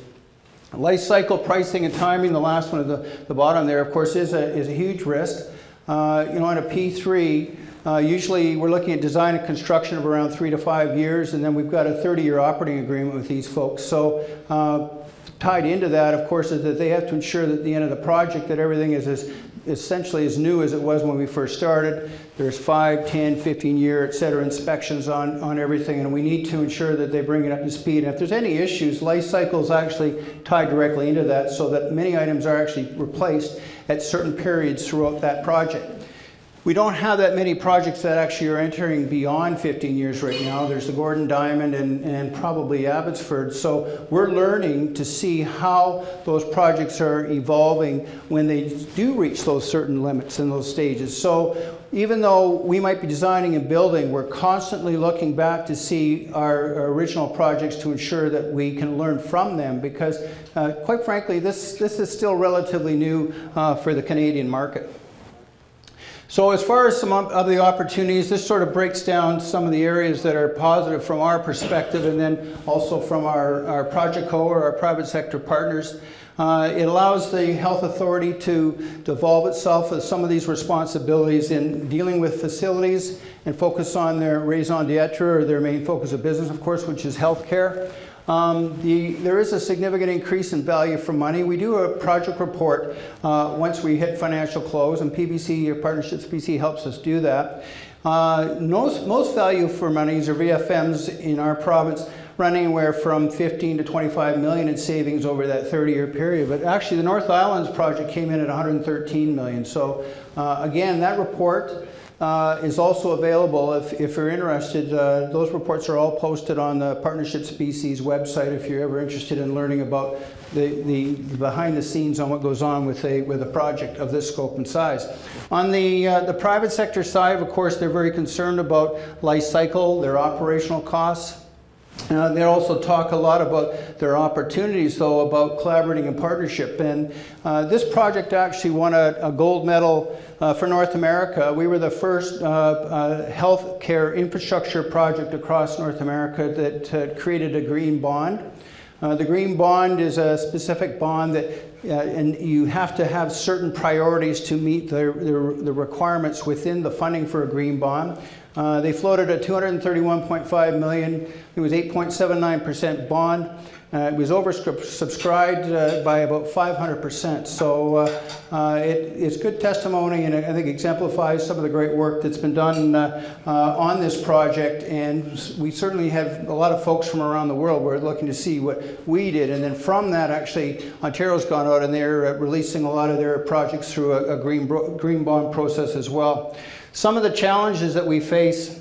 Life cycle pricing and timing, the last one at the bottom there, of course, is a huge risk. On a P3, usually we're looking at design and construction of around 3 to 5 years, and then we've got a 30-year operating agreement with these folks. So tied into that, of course, is that they have to ensure that at the end of the project that everything is essentially as new as it was when we first started. There's 5, 10, 15-year, et cetera, inspections on everything, and we need to ensure that they bring it up to speed. And if there's any issues, life cycle is actually tied directly into that, so that many items are actually replaced at certain periods throughout that project. We don't have that many projects that actually are entering beyond 15 years right now. There's the Gordon Diamond and probably Abbotsford. So we're learning to see how those projects are evolving when they do reach those certain limits in those stages. So even though we might be designing and building, we're constantly looking back to see our original projects to ensure that we can learn from them, because quite frankly, this is still relatively new for the Canadian market. So as far as some of the opportunities, this sort of breaks down some of the areas that are positive from our perspective, and then also from our project co or our private sector partners. It allows the health authority to devolve itself with some of these responsibilities in dealing with facilities and focus on their raison d'etre, or their main focus of business, of course, which is healthcare. There is a significant increase in value for money. We do a project report once we hit financial close, and PBC, or Partnerships BC, helps us do that. Most value for monies, or VFMs, in our province run anywhere from 15 to 25 million in savings over that 30-year period. But actually, the North Islands project came in at 113 million. So again, that report is also available if you're interested. Those reports are all posted on the Partnerships BC's website if you're ever interested in learning about the behind the scenes on what goes on with a project of this scope and size. On the private sector side, of course, they're very concerned about life cycle, their operational costs. They also talk a lot about their opportunities, though, about collaborating and partnership. And this project actually won a gold medal for North America. We were the first healthcare infrastructure project across North America that created a green bond. The green bond is a specific bond that and you have to have certain priorities to meet the requirements within the funding for a green bond. They floated at $231.5 million. It was 8.79% bond. It was oversubscribed by about 500%. So it's good testimony, and I think exemplifies some of the great work that's been done on this project. And we certainly have a lot of folks from around the world who are looking to see what we did. And then from that, actually, Ontario's gone out and they're releasing a lot of their projects through a green bond process as well. Some of the challenges that we face,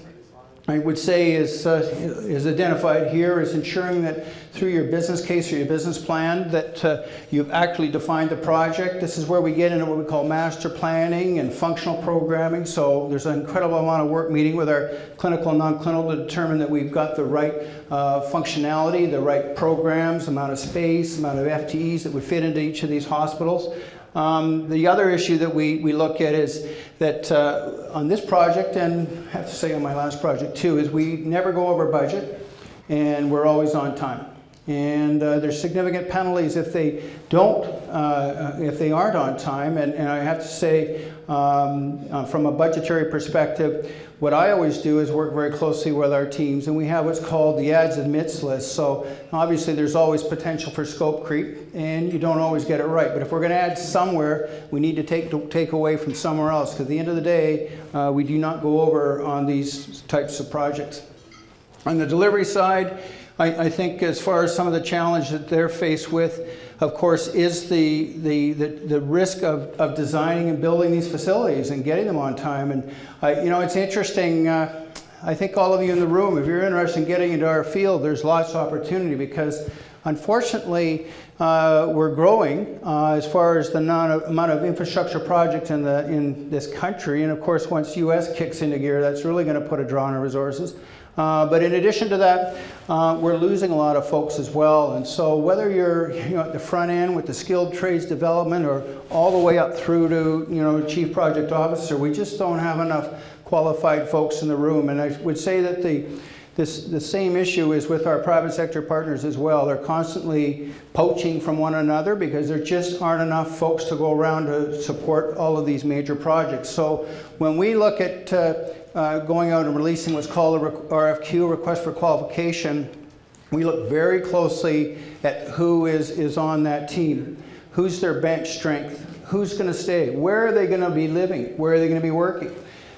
I would say, is identified here, is ensuring that through your business case or your business plan that you've actually defined the project. This is where we get into what we call master planning and functional programming. So there's an incredible amount of work meeting with our clinical and non-clinical to determine that we've got the right functionality, the right programs, amount of space, amount of FTEs that would fit into each of these hospitals. The other issue that we look at is that on this project, and I have to say on my last project too, is we never go over budget and we're always on time. And there's significant penalties if they don't, if they aren't on time. And I have to say, from a budgetary perspective, what I always do is work very closely with our teams, and we have what's called the adds admits list. So obviously there's always potential for scope creep, and you don't always get it right. But if we're going to add somewhere, we need to take away from somewhere else, because at the end of the day, we do not go over on these types of projects. On the delivery side, I think as far as some of the challenges that they're faced with, of course, is the risk of designing and building these facilities and getting them on time. And you know, it's interesting. I think all of you in the room, if you're interested in getting into our field, there's lots of opportunity, because unfortunately we're growing as far as the amount of infrastructure projects in this country. And of course, once US kicks into gear, that's really going to put a draw on our resources. But in addition to that, we're losing a lot of folks as well. And so whether you're at the front end with the skilled trades development or all the way up through to chief project officer, we just don't have enough qualified folks in the room. And I would say that the same issue is with our private sector partners as well. They're constantly poaching from one another because there just aren't enough folks to go around to support all of these major projects. So when we look at going out and releasing what's called a RFQ, request for qualification, we look very closely at who is on that team, who's their bench strength, who's going to stay, where are they going to be living, where are they going to be working.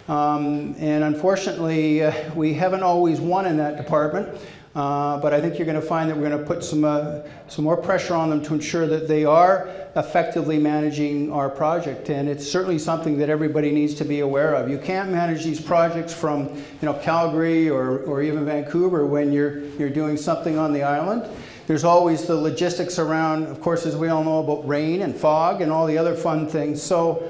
And unfortunately, we haven't always won in that department, but I think you're going to find that we're going to put some more pressure on them to ensure that they are effectively managing our project. And it's certainly something that everybody needs to be aware of. You can't manage these projects from Calgary or even Vancouver when you're doing something on the island. There's always the logistics around, of course, as we all know, about rain and fog and all the other fun things. So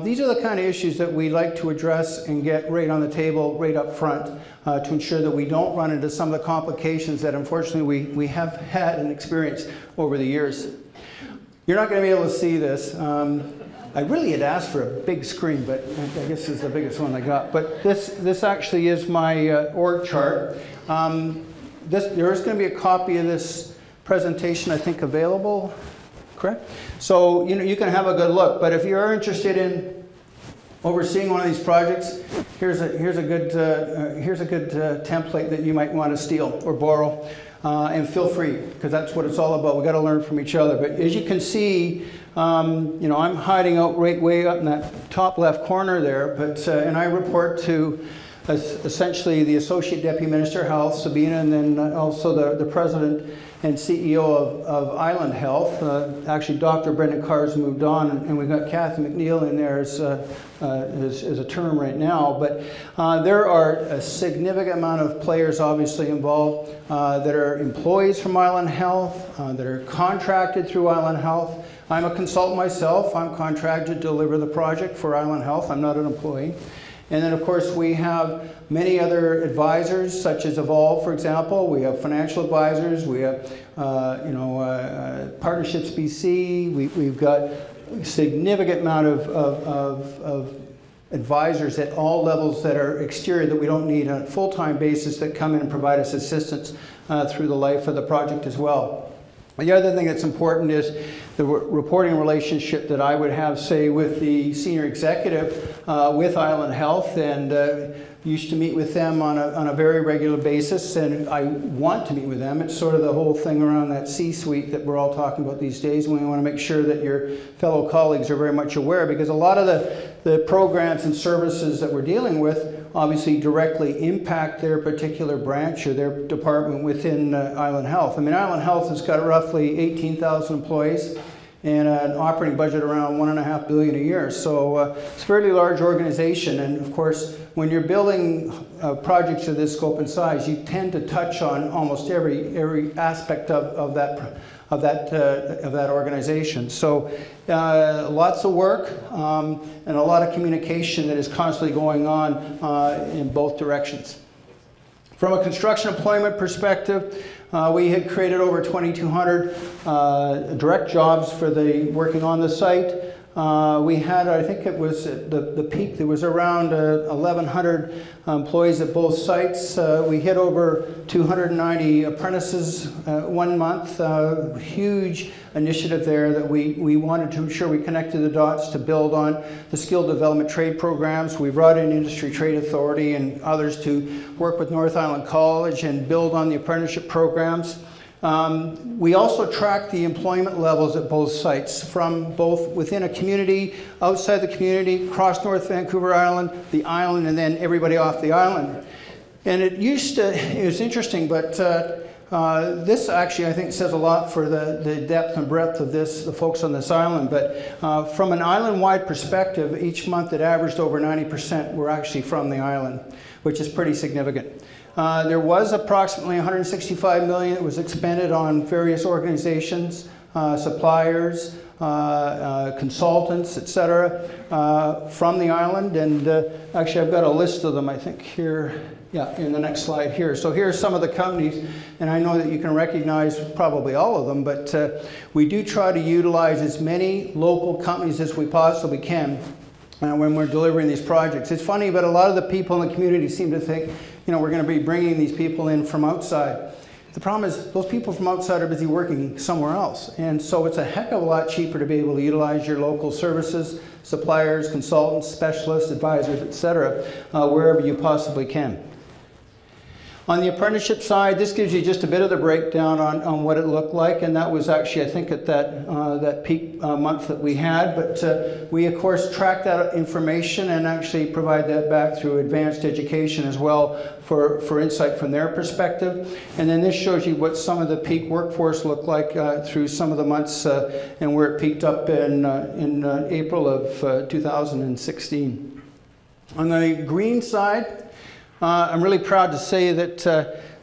these are the kind of issues that we like to address and get right on the table, right up front, to ensure that we don't run into some of the complications that unfortunately we have had and experienced over the years. You're not going to be able to see this. I really had asked for a big screen, but I guess this is the biggest one I got. But this actually is my org chart. There is going to be a copy of this presentation, I think, available, correct? So you can have a good look. But if you're interested in overseeing one of these projects, here's a good template that you might want to steal or borrow, and feel free, because that's what it's all about. We got to learn from each other. But as you can see, I'm hiding out way up in that top left corner there. But and I report to essentially the Associate Deputy Minister of Health, Sabina, and then also the President and CEO of Island Health. Actually, Dr. Brendan Carr's moved on, and we've got Kathy McNeil in there as a term right now. But there are a significant amount of players obviously involved that are employees from Island Health, that are contracted through Island Health. I'm a consultant myself. I'm contracted to deliver the project for Island Health. I'm not an employee. And then, of course, we have many other advisors, such as Evolve, for example. We have financial advisors. We have, Partnerships BC. We've got a significant amount of advisors at all levels that are exterior that we don't need on a full-time basis that come in and provide us assistance through the life of the project as well. The other thing that's important is the reporting relationship that I would have, say, with the senior executive with Island Health, and used to meet with them on a very regular basis, and I want to meet with them. It's sort of the whole thing around that C-suite that we're all talking about these days. We want to make sure that your fellow colleagues are very much aware, because a lot of the programs and services that we're dealing with obviously directly impact their particular branch or their department within Island Health. I mean, Island Health has got roughly 18,000 employees and an operating budget around $1.5 billion a year. So it's a fairly large organization, and of course, when you're building projects of this scope and size, you tend to touch on almost every aspect of that organization. So lots of work and a lot of communication that is constantly going on in both directions. From a construction employment perspective, we had created over 2,200 direct jobs for the working on the site. We had, I think it was at the peak, there was around 1,100 employees at both sites. We hit over 290 apprentices 1 month. Huge initiative there that we wanted to ensure we connected the dots to build on the skill development trade programs. We brought in Industry Trade Authority and others to work with North Island College and build on the apprenticeship programs. We also track the employment levels at both sites, from both within a community, outside the community, across North Vancouver Island, the island, and then everybody off the island. And it was interesting, but this actually, I think, says a lot for the depth and breadth of the folks on this island. But from an island-wide perspective, each month it averaged over 90% were actually from the island, which is pretty significant. There was approximately $165 million that was expended on various organizations, suppliers, consultants, etc., from the island. And actually, I've got a list of them, I think, here, yeah, in the next slide here. So here's some of the companies, and I know that you can recognize probably all of them, but we do try to utilize as many local companies as we possibly can when we're delivering these projects. It's funny, but a lot of the people in the community seem to think, you know, we're going to be bringing these people in from outside. The problem is those people from outside are busy working somewhere else. And so it's a heck of a lot cheaper to be able to utilize your local services, suppliers, consultants, specialists, advisors, etc., wherever you possibly can. On the apprenticeship side, this gives you just a bit of the breakdown on what it looked like, and that was actually, I think, at that peak month that we had. But we, of course, track that information and actually provide that back through advanced education as well for insight from their perspective. And then this shows you what some of the peak workforce looked like through some of the months and where it peaked up in April of 2016. On the green side, I'm really proud to say that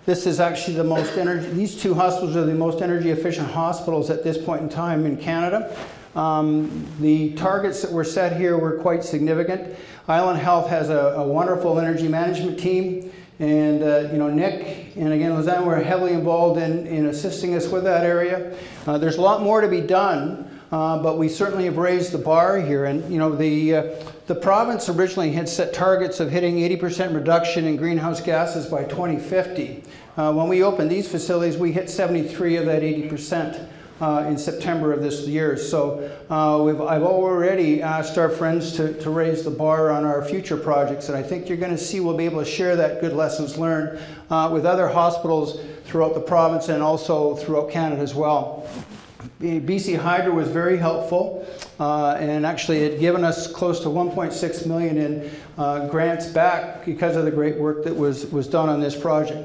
this is actually the most energy, these two hospitals are the most energy efficient hospitals at this point in time in Canada. The targets that were set here were quite significant. Island Health has a wonderful energy management team, and you know, Nick and again Lizanne were heavily involved in assisting us with that area. There's a lot more to be done. But we certainly have raised the bar here, and you know, the province originally had set targets of hitting 80% reduction in greenhouse gases by 2050. When we opened these facilities, we hit 73 of that 80% in September of this year. So I've already asked our friends to raise the bar on our future projects, and I think you're going to see we'll be able to share that good lessons learned with other hospitals throughout the province and also throughout Canada as well. BC Hydro was very helpful and actually had given us close to $1.6 million in grants back because of the great work that was done on this project.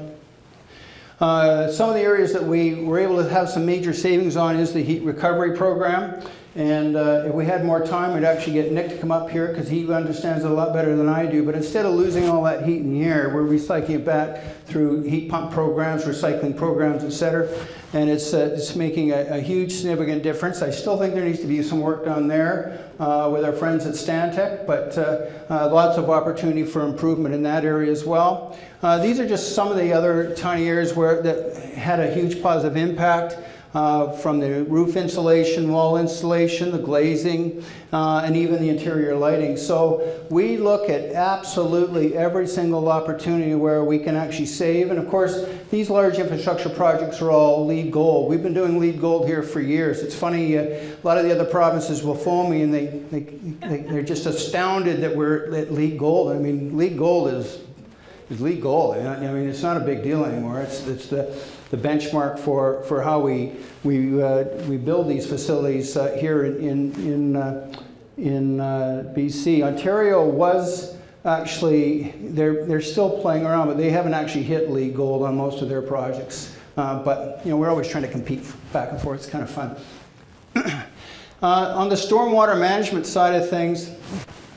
Some of the areas that we were able to have some major savings on is the heat recovery program. And if we had more time, we'd actually get Nick to come up here because he understands it a lot better than I do. But instead of losing all that heat in the air, we're recycling it back through heat pump programs, recycling programs, etc. And it's making a huge, significant difference. I still think there needs to be some work done there with our friends at Stantec, but lots of opportunity for improvement in that area as well. These are just some of the other tiny areas that had a huge positive impact. from the roof insulation, wall insulation, the glazing, and even the interior lighting. So we look at absolutely every single opportunity where we can actually save. And of course, these large infrastructure projects are all LEED Gold. We've been doing LEED Gold here for years. It's funny, a lot of the other provinces will phone me and they're just astounded that we're at LEED Gold. I mean, LEED Gold is LEED Gold. I mean, it's not a big deal anymore. It's the benchmark for how we build these facilities here in BC. Ontario was actually, they're still playing around, but they haven't actually hit LEED Gold on most of their projects. But you know, we're always trying to compete back and forth. It's kind of fun. On the stormwater management side of things,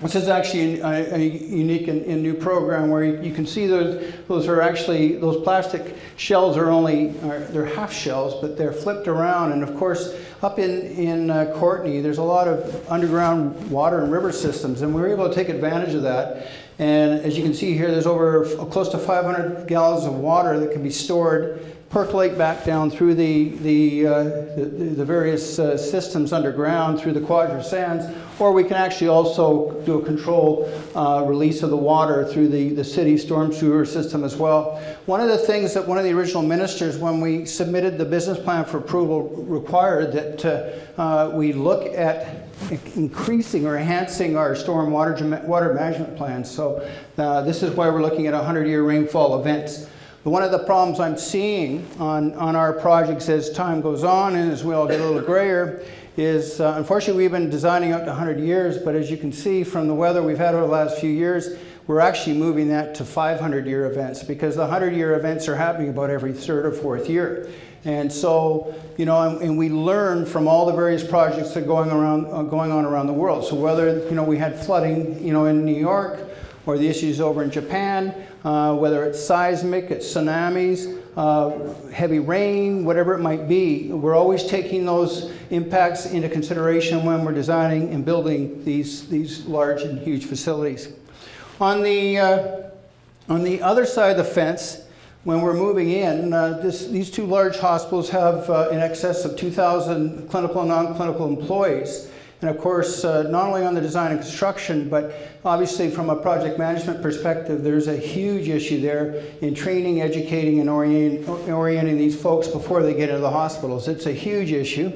this is actually a unique and new program where you can see those are actually, those plastic shells are they're half shells, but they're flipped around. And of course, up in Courtenay, there's a lot of underground water and river systems, and we were able to take advantage of that. And as you can see here, there's over close to 500 gallons of water that can be stored, percolate back down through the various systems underground through the quadra sands, or we can actually also do a controlled release of the water through the city storm sewer system as well. One of the things that one of the original ministers, when we submitted the business plan for approval, required that we look at increasing or enhancing our storm water management plans. So this is why we're looking at 100-year rainfall events. But one of the problems I'm seeing on our projects as time goes on and as we all get a little grayer is, unfortunately, we've been designing up to 100 years, but as you can see from the weather we've had over the last few years, we're actually moving that to 500-year events, because the 100-year events are happening about every third or fourth year. And so, you know, and we learn from all the various projects that are going on around the world. So whether, you know, we had flooding, you know, in New York, or the issues over in Japan, whether it's seismic, it's tsunamis, heavy rain, whatever it might be, we're always taking those impacts into consideration when we're designing and building these large and huge facilities. On the other side of the fence, when we're moving in, these two large hospitals have in excess of 2,000 clinical and non-clinical employees. And of course, not only on the design and construction, but obviously from a project management perspective, there's a huge issue there in training, educating, and orienting these folks before they get into the hospitals. It's a huge issue,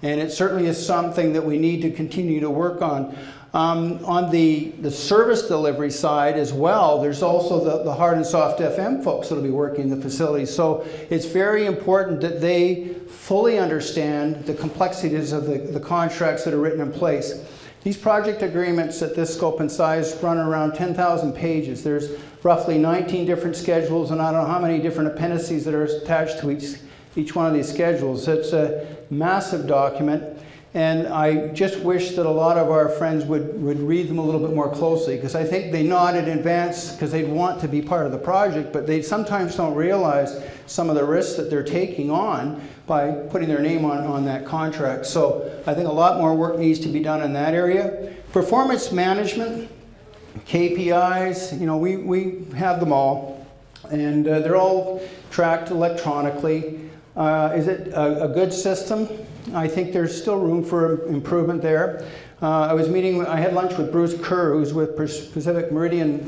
and it certainly is something that we need to continue to work on. On the service delivery side as well, there's also the hard and soft FM folks that will be working in the facilities. So it's very important that they fully understand the complexities of the contracts that are written in place. These project agreements at this scope and size run around 10,000 pages. There's roughly 19 different schedules, and I don't know how many different appendices that are attached to each one of these schedules. It's a massive document. And I just wish that a lot of our friends would read them a little bit more closely, because I think they nod in advance because they want to be part of the project, but they sometimes don't realize some of the risks that they're taking on by putting their name on that contract. So I think a lot more work needs to be done in that area. Performance management, KPIs, you know, we have them all, and they're all tracked electronically. Is it a good system? I think there's still room for improvement there. I had lunch with Bruce Kerr, who's with Pacific Meridian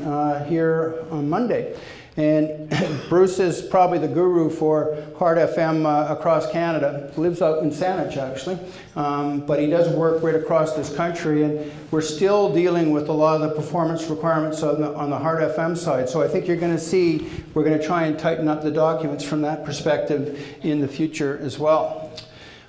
here on Monday. And Bruce is probably the guru for hard FM across Canada. Lives out in Saanich, actually. But he does work right across this country, and we're still dealing with a lot of the performance requirements on the hard FM side. So I think you're going to see, we're going to try and tighten up the documents from that perspective in the future as well.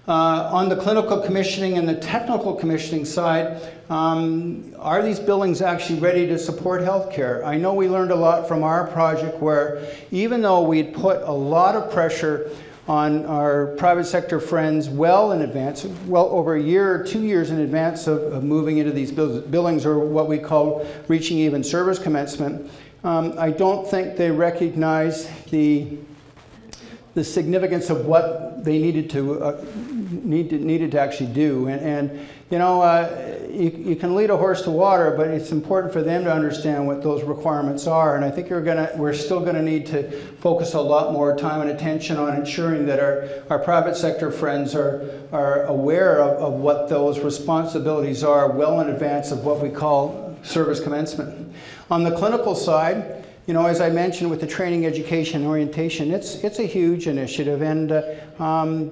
On the clinical commissioning and the technical commissioning side, are these buildings actually ready to support healthcare? I know we learned a lot from our project, where even though we'd put a lot of pressure on our private sector friends well in advance, well over a year or 2 years in advance of moving into these buildings, or what we call reaching even service commencement, I don't think they recognize the the significance of what they needed to actually do. And you know, you can lead a horse to water, but it's important for them to understand what those requirements are. And I think we're still going to need to focus a lot more time and attention on ensuring that our private sector friends are aware of what those responsibilities are well in advance of what we call service commencement. On the clinical side, you know, as I mentioned with the training, education, and orientation, it's a huge initiative, and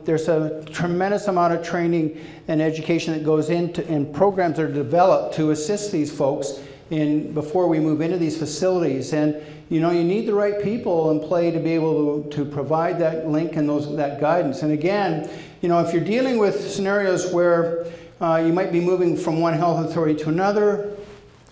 there's a tremendous amount of training and education that goes into, and programs that are developed to assist these folks before we move into these facilities. And you know, you need the right people in play to be able to provide that link and that guidance. And again, you know, if you're dealing with scenarios where you might be moving from one health authority to another,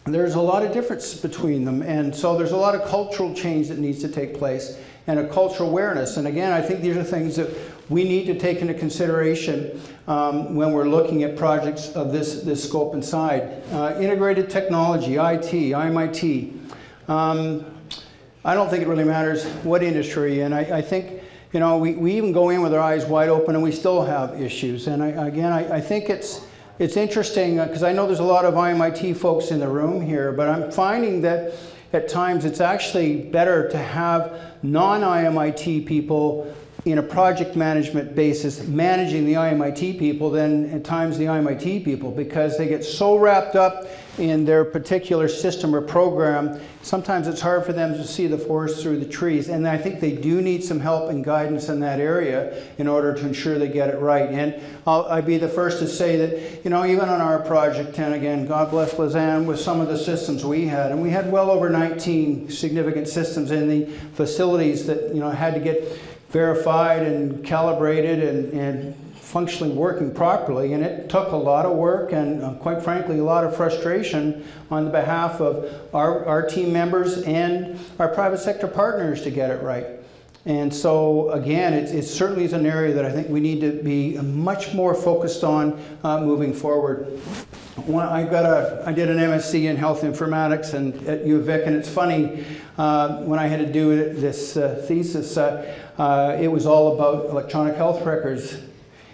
there's a lot of difference between them, and so there's a lot of cultural change that needs to take place and a cultural awareness. And again, I think these are things that we need to take into consideration when we're looking at projects of this scope and side. Integrated technology, IT, IMIT. I don't think it really matters what industry, and I think, you know, we even go in with our eyes wide open and we still have issues. And I think it's interesting because I know there's a lot of IMIT folks in the room here, but I'm finding that at times it's actually better to have non-IMIT people in a project management basis managing the IMIT people than at times the IMIT people, because they get so wrapped up in their particular system or program, sometimes it's hard for them to see the forest through the trees. And I think they do need some help and guidance in that area in order to ensure they get it right. And I'd be the first to say that, you know, even on our project, and again, God bless Lausanne with some of the systems we had, and we had well over 19 significant systems in the facilities that, you know, had to get verified and calibrated and functionally working properly, and it took a lot of work and quite frankly a lot of frustration on the behalf of our team members and our private sector partners to get it right. And so again, it certainly is an area that I think we need to be much more focused on moving forward. I did an MSc in health informatics at U of Vic, and it's funny, when I had to do this thesis, it was all about electronic health records.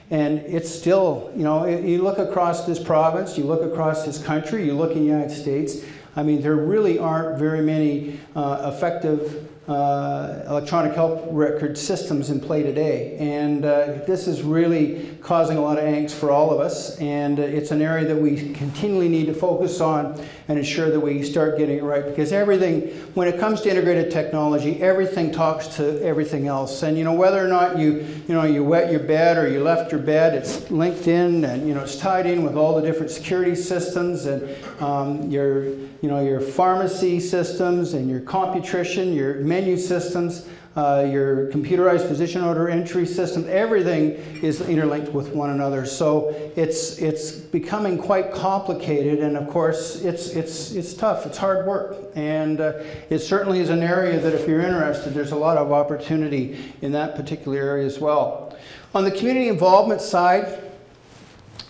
And it's still, you know, you look across this province, you look across this country, you look in the United States, I mean, there really aren't very many effective electronic health record systems in play today. And this is really causing a lot of angst for all of us. And it's an area that we continually need to focus on and ensure that we start getting it right. Because everything, when it comes to integrated technology, everything talks to everything else. And you know, whether or not you wet your bed or you left your bed, it's linked in, and you know, it's tied in with all the different security systems and your pharmacy systems and your computrition, your menu systems, your computerized physician order entry system. Everything is interlinked with one another. So it's becoming quite complicated, and of course it's tough. It's hard work, and it certainly is an area that if you're interested, there's a lot of opportunity in that particular area as well. On the community involvement side,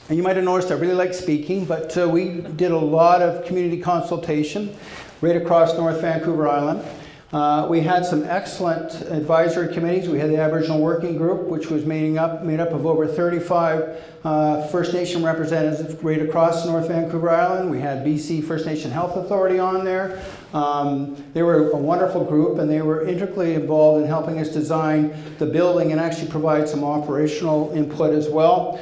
and you might have noticed I really like speaking, but we did a lot of community consultation right across North Vancouver Island. We had some excellent advisory committees. We had the Aboriginal Working Group, which was made up of over 35 First Nation representatives right across North Vancouver Island. We had BC First Nation Health Authority on there. They were a wonderful group, and they were integrally involved in helping us design the building and actually provide some operational input as well.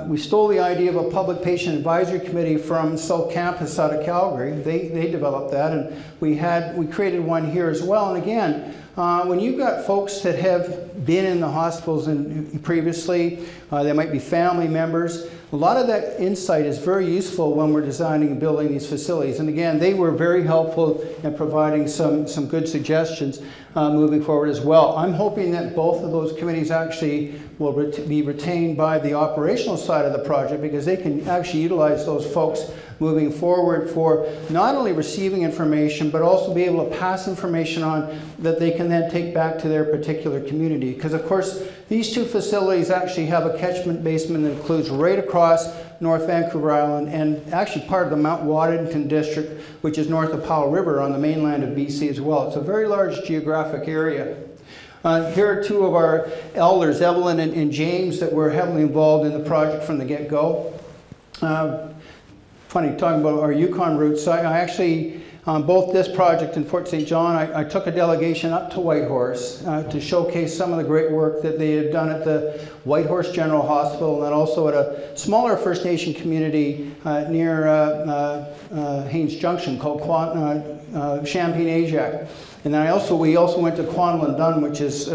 We stole the idea of a public patient advisory committee from South Campus out of Calgary. They developed that, and we created one here as well. And again, when you've got folks that have been in the hospitals previously, they might be family members, a lot of that insight is very useful when we're designing and building these facilities. And again, they were very helpful in providing some good suggestions moving forward as well. I'm hoping that both of those committees actually will be retained by the operational side of the project, because they can actually utilize those folks moving forward for not only receiving information, but also be able to pass information on that they can then take back to their particular community. Because of course, these two facilities actually have a catchment basin that includes right across North Vancouver Island and actually part of the Mount Waddington district, which is north of Powell River on the mainland of BC as well. It's a very large geographic area. Here are two of our elders, Evelyn and James, that were heavily involved in the project from the get-go. Funny, talking about our Yukon roots, I actually, on both this project and Fort St. John, I took a delegation up to Whitehorse to showcase some of the great work that they had done at the Whitehorse General Hospital, and then also at a smaller First Nation community near Haines Junction called Champagne-Ajac. And then we also went to Quanlandun, which is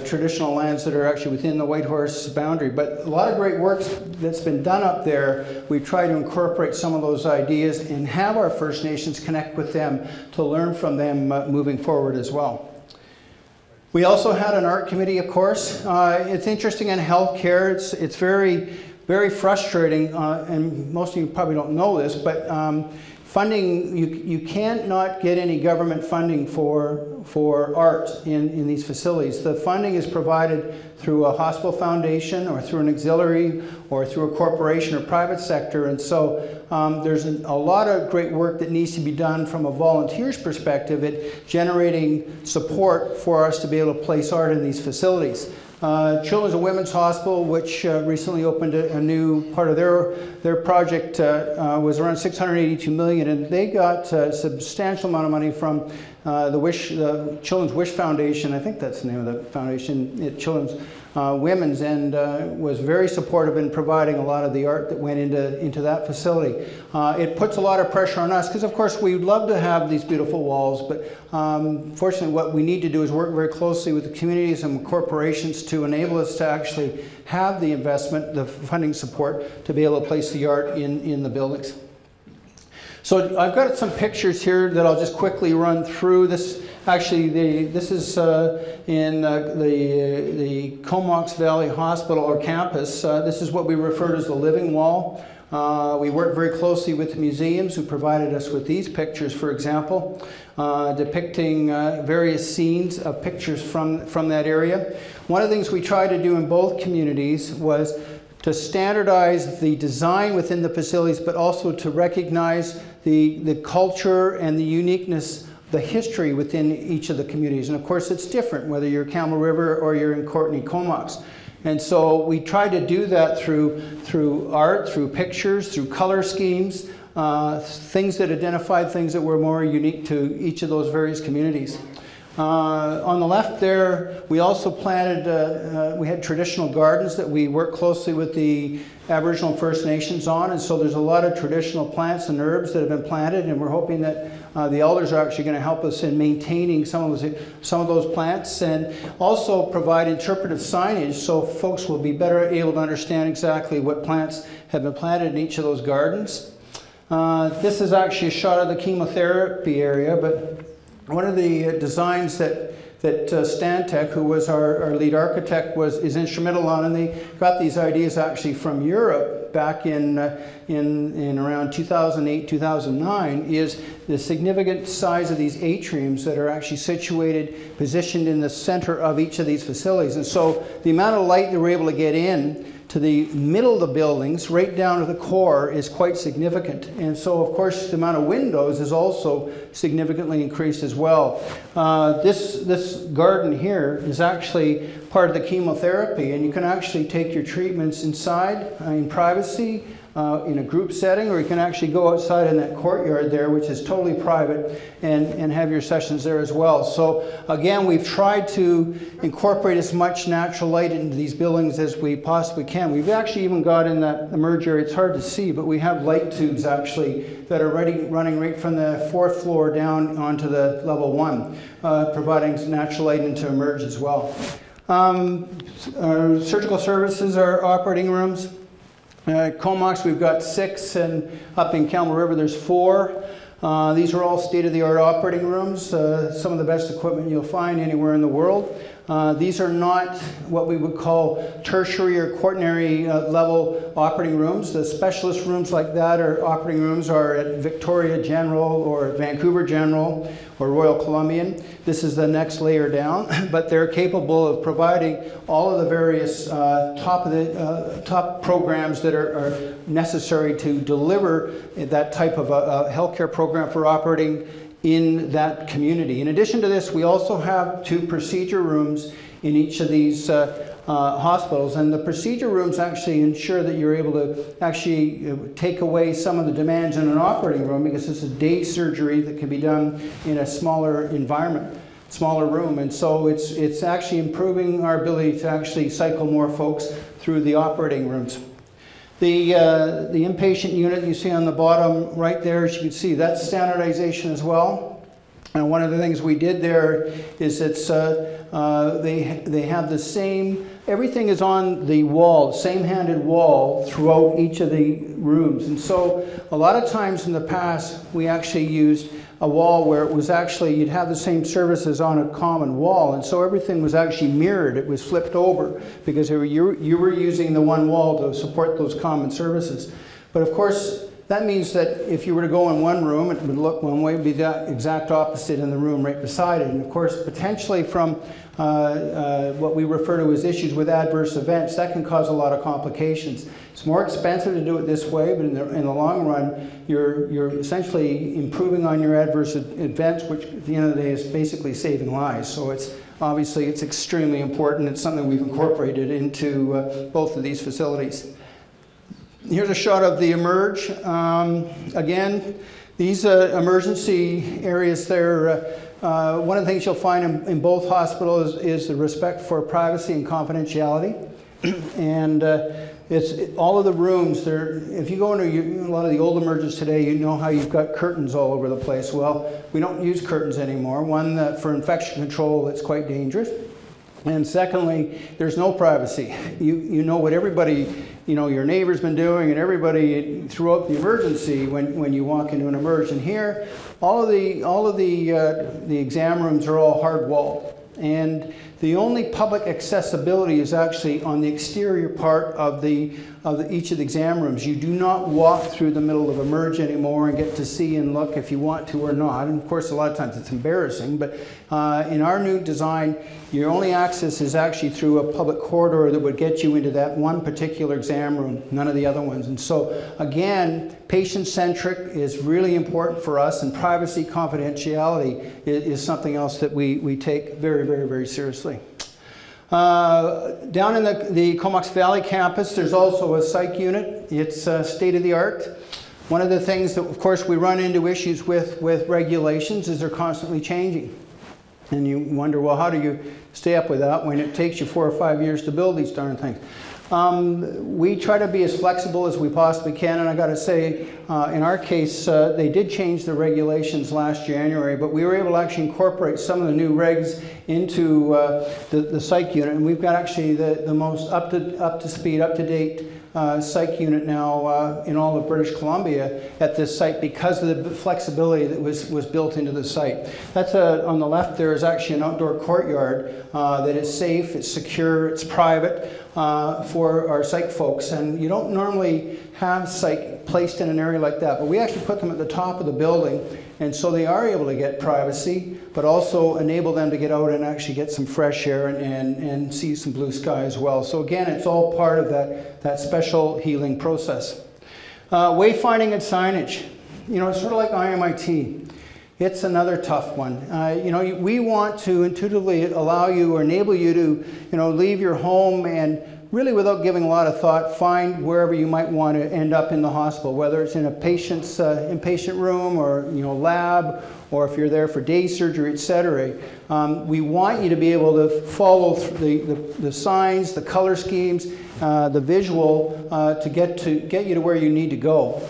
traditional lands that are actually within the Whitehorse boundary. But a lot of great work that's been done up there. We try to incorporate some of those ideas and have our First Nations connect with them to learn from them moving forward as well. We also had an art committee, of course. It's interesting in healthcare. It's very, very frustrating, and most of you probably don't know this, but funding, you can't not get any government funding for art in these facilities. The funding is provided through a hospital foundation or through an auxiliary or through a corporation or private sector, and so there's a lot of great work that needs to be done from a volunteer's perspective at generating support for us to be able to place art in these facilities. Children's and Women's Hospital, which recently opened a new part of their project, was around $682 million, and they got a substantial amount of money from the Children's Wish Foundation. I think that's the name of the foundation, Children's Women's, and was very supportive in providing a lot of the art that went into that facility. It puts a lot of pressure on us because, of course, we'd love to have these beautiful walls, but fortunately what we need to do is work very closely with the communities and corporations to enable us to actually have the investment, the funding support to be able to place the art in the buildings. So I've got some pictures here that I'll just quickly run through. This is in the Comox Valley Hospital or campus. This is what we refer to as the living wall. We work very closely with museums who provided us with these pictures, for example, depicting various scenes of pictures from that area. One of the things we tried to do in both communities was to standardize the design within the facilities, but also to recognize the culture and the uniqueness, the history within each of the communities. And of course it's different whether you're Camel River or you're in Courtenay Comox. And so we tried to do that through art, through pictures, through color schemes, things that identified things that were more unique to each of those various communities. On the left there, we also planted, we had traditional gardens that we work closely with the Aboriginal First Nations on, and so there's a lot of traditional plants and herbs that have been planted, and we're hoping that the elders are actually going to help us in maintaining some of those plants, and also provide interpretive signage so folks will be better able to understand exactly what plants have been planted in each of those gardens. This is actually a shot of the chemotherapy area, but one of the designs that Stantec, who was our lead architect, is instrumental on, and they got these ideas actually from Europe back in around 2008, 2009, is the significant size of these atriums that are actually situated, positioned in the center of each of these facilities. And so the amount of light that we're able to get in to the middle of the buildings, right down to the core, is quite significant. And so, of course, the amount of windows is also significantly increased as well. This garden here is actually part of the chemotherapy, and you can actually take your treatments inside in privacy, in a group setting, or you can actually go outside in that courtyard there, which is totally private, and have your sessions there as well. So again, we've tried to incorporate as much natural light into these buildings as we possibly can. We've actually even got in that emerge area, it's hard to see, but we have light tubes actually that are running right from the 4th floor down onto the level 1, providing natural light into emerge as well. Surgical services are operating rooms. Comox, we've got 6, and up in Camel River there's 4. These are all state-of-the-art operating rooms, some of the best equipment you'll find anywhere in the world. These are not what we would call tertiary or quaternary level operating rooms. The specialist rooms like that, or operating rooms, are at Victoria General or Vancouver General or Royal Columbian. This is the next layer down, but they're capable of providing all of the various top programs that are necessary to deliver that type of a healthcare program for operating in that community. In addition to this, we also have 2 procedure rooms in each of these hospitals, and the procedure rooms actually ensure that you're able to actually take away some of the demands in an operating room, because this is day surgery that can be done in a smaller environment, smaller room, and so it's actually improving our ability to actually cycle more folks through the operating rooms. The inpatient unit you see on the bottom right there, as you can see, that's standardization as well. And one of the things we did there is they have the same, everything is on the wall, same-handed wall throughout each of the rooms. And so a lot of times in the past, we actually used a wall where it was actually, you'd have the same services on a common wall, and so everything was actually mirrored. It was flipped over because you were using the one wall to support those common services. But of course, that means that if you were to go in one room, it would look one way, it would be the exact opposite in the room right beside it. And of course, potentially from what we refer to as issues with adverse events, that can cause a lot of complications. It's more expensive to do it this way, but in the long run, you're essentially improving on your adverse events, which at the end of the day is basically saving lives. So it's obviously it's extremely important. It's something we've incorporated into both of these facilities. Here's a shot of the emerge. Again, these emergency areas there, one of the things you'll find in both hospitals is the respect for privacy and confidentiality. And it's all of the rooms there. If you go into a lot of the old emerges today, you know how you've got curtains all over the place. Well, we don't use curtains anymore. One, for infection control, it's quite dangerous. And secondly, there's no privacy. You know what everybody, your neighbor's been doing, and everybody throughout the emergency when you walk into an emerge. And here, all of the exam rooms are all hard walled. And the only public accessibility is actually on the exterior part of each of the exam rooms. You do not walk through the middle of emerge anymore and get to see and look if you want to or not. And of course, a lot of times it's embarrassing, but in our new design, your only access is actually through a public corridor that would get you into that one particular exam room, none of the other ones. And so again, patient-centric is really important for us, and privacy, confidentiality is something else that we take very, very, very seriously. Down in the Comox Valley campus, there's also a psych unit. It's state-of-the-art. One of the things that, of course, we run into issues with regulations is they're constantly changing. And you wonder, well, how do you stay up with that when it takes you 4 or 5 years to build these darn things? We try to be as flexible as we possibly can, and I got to say, in our case, they did change the regulations last January, but we were able to actually incorporate some of the new regs into the psych unit, and we've got actually the most up to speed, up to date psych unit now in all of British Columbia at this site because of the flexibility that was built into the site. That's on the left there is actually an outdoor courtyard that is safe, it's secure, it's private for our psych folks. And you don't normally have psych placed in an area like that, but we actually put them at the top of the building, and so they are able to get privacy, but also enable them to get out and actually get some fresh air and see some blue sky as well. So again, it's all part of that special healing process. Wayfinding and signage. It's sort of like IMIT. It's another tough one. We want to intuitively allow you or enable you to, leave your home and really without giving a lot of thought, find wherever you might want to end up in the hospital, whether it's in a patient's inpatient room or lab, or if you're there for day surgery, etc. We want you to be able to follow the signs, the color schemes, the visual to get you to where you need to go.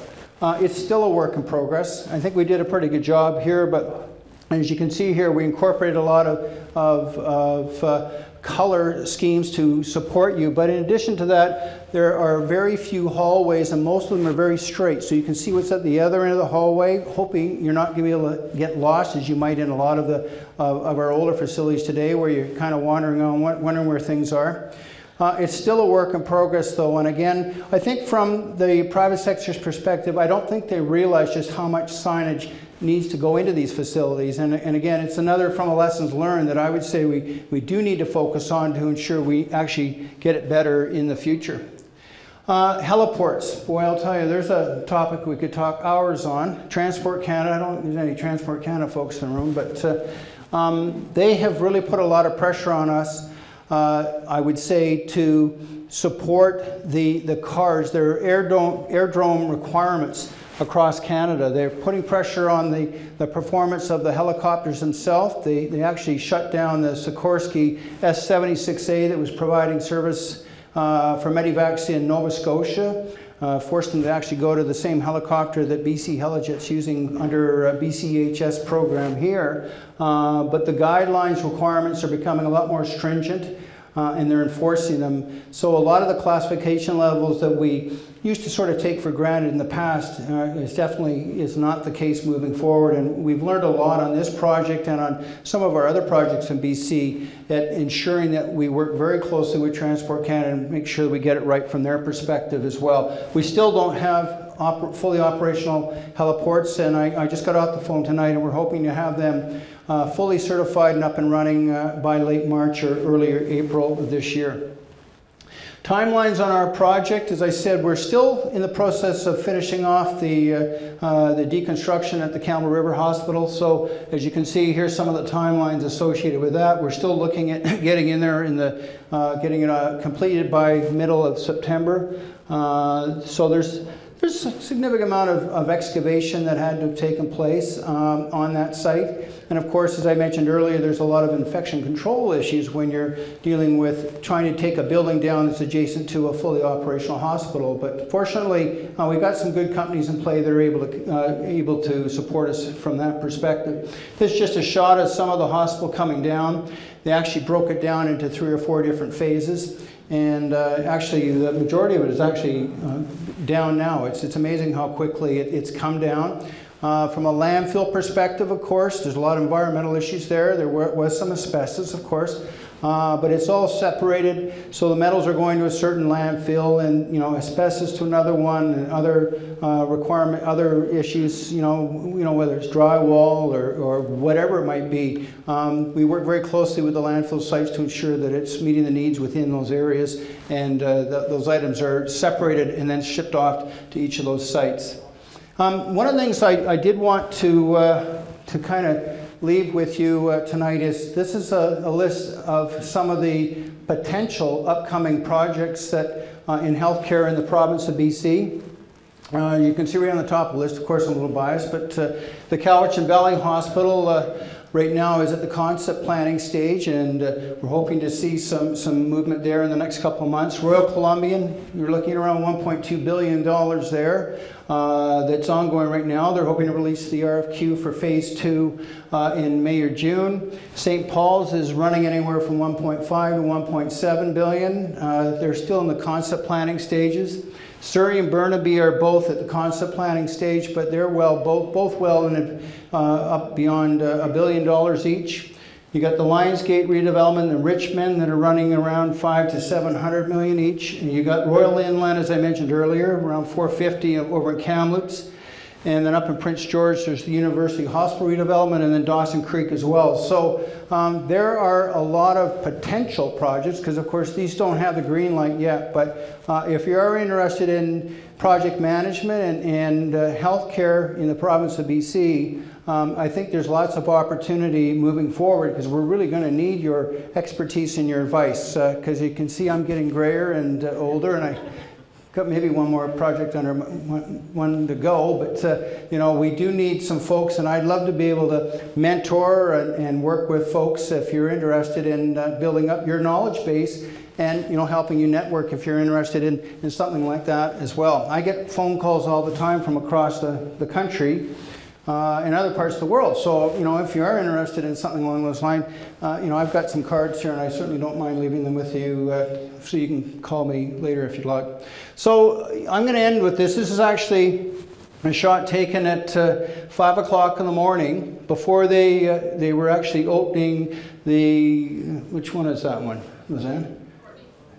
It's still a work in progress. I think we did a pretty good job here, but as you can see here, we incorporated a lot of color schemes to support you. But in addition to that, there are very few hallways, and most of them are very straight. So you can see what's at the other end of the hallway, hoping you're not going to be able to get lost as you might in a lot of our older facilities today, where you're kind of wandering on, wondering where things are. It's still a work in progress, though, and again, I think from the private sector's perspective, I don't think they realize just how much signage needs to go into these facilities. And again, it's another from a lessons learned that I would say we do need to focus on to ensure we actually get it better in the future. Heliports. Boy, I'll tell you, there's a topic we could talk hours on. Transport Canada, I don't think there's any Transport Canada folks in the room, but they have really put a lot of pressure on us, I would say, to support the cars, their airdrome requirements across Canada. They're putting pressure on the performance of the helicopters themselves. They actually shut down the Sikorsky S-76A that was providing service for Medivac in Nova Scotia, forced them to actually go to the same helicopter that BC Helijet's using under a BCHS program here. But the guidelines requirements are becoming a lot more stringent, and they're enforcing them. So a lot of the classification levels that we used to sort of take for granted in the past is not the case moving forward. And we've learned a lot on this project and on some of our other projects in BC at ensuring that we work very closely with Transport Canada and make sure that we get it right from their perspective as well. We still don't have fully operational heliports, and I just got off the phone tonight, and we're hoping to have them fully certified and up and running by late March or earlier April of this year. Timelines on our project, as I said, we're still in the process of finishing off the deconstruction at the Campbell River Hospital. So as you can see, here's some of the timelines associated with that. We're still looking at getting in there getting it completed by middle of September. So there's a significant amount of excavation that had to have taken place on that site. And of course, as I mentioned earlier, there's a lot of infection control issues when you're dealing with trying to take a building down that's adjacent to a fully operational hospital. But fortunately, we've got some good companies in play that are able to support us from that perspective. This is just a shot of some of the hospital coming down. They actually broke it down into 3 or 4 different phases. And actually, the majority of it is actually down now. It's amazing how quickly it's come down. From a landfill perspective, of course, there's a lot of environmental issues there. There was some asbestos, of course, but it's all separated. So the metals are going to a certain landfill, and asbestos to another one, and other other issues. Whether it's drywall or whatever it might be. We work very closely with the landfill sites to ensure that it's meeting the needs within those areas, and those items are separated and then shipped off to each of those sites. One of the things I did want to kind of leave with you tonight is this is a list of some of the potential upcoming projects that in healthcare in the province of BC. You can see right on the top of the list, of course I'm a little biased, but the Calverton Valley Hospital right now is at the concept planning stage, and we're hoping to see some movement there in the next couple of months. Royal Columbian, you're looking at around $1.2 billion there. That's ongoing right now. They're hoping to release the RFQ for phase 2 in May or June. St. Paul's is running anywhere from 1.5 to 1.7 billion. They're still in the concept planning stages. Surrey and Burnaby are both at the concept planning stage, but they're both well in up beyond $1 billion each. You got the Lionsgate redevelopment in Richmond that are running around 500 to 700 million each. And you got Royal Inland, as I mentioned earlier, around 450 over in Kamloops. And then up in Prince George, there's the University Hospital redevelopment, and then Dawson Creek as well. So there are a lot of potential projects, because of course these don't have the green light yet. But if you are interested in project management and healthcare in the province of BC, I think there's lots of opportunity moving forward, because we're really going to need your expertise and your advice. Because you can see I'm getting grayer and older, and I got maybe one more project under one to go, but we do need some folks, and I'd love to be able to mentor and work with folks if you're interested in building up your knowledge base, and helping you network if you're interested in something like that as well. I get phone calls all the time from across the country and other parts of the world. So, if you are interested in something along those lines, I've got some cards here, and I certainly don't mind leaving them with you, so you can call me later if you'd like. So, I'm going to end with this. This is actually a shot taken at 5 o'clock in the morning before they were actually opening which one is that one? Was that?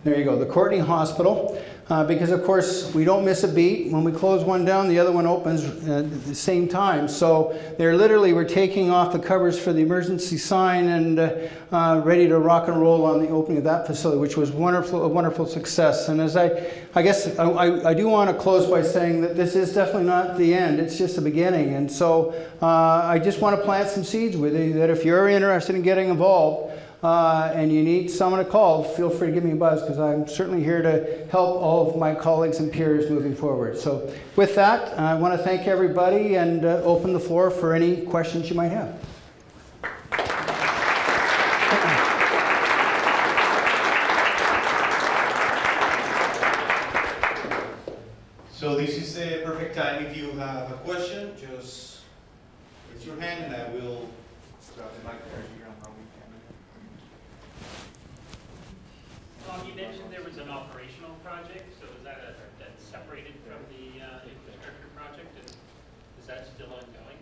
There you go, the Courtney Hospital. because of course we don't miss a beat. When we close one down, the other one opens at the same time. So they're literally, we're taking off the covers for the emergency sign and ready to rock and roll on the opening of that facility, which was wonderful, a wonderful success. And as I guess I do want to close by saying that this is definitely not the end, it's just the beginning. And so I just want to plant some seeds with you that if you're interested in getting involved, and you need someone to call, feel free to give me a buzz, because I'm certainly here to help all of my colleagues and peers moving forward. So with that, I want to thank everybody and open the floor for any questions you might have. So this is the perfect time. If you have a question, just raise your hand and I will grab the mic there. You mentioned there was an operational project, so is that that's separated from the infrastructure project, and is that still ongoing?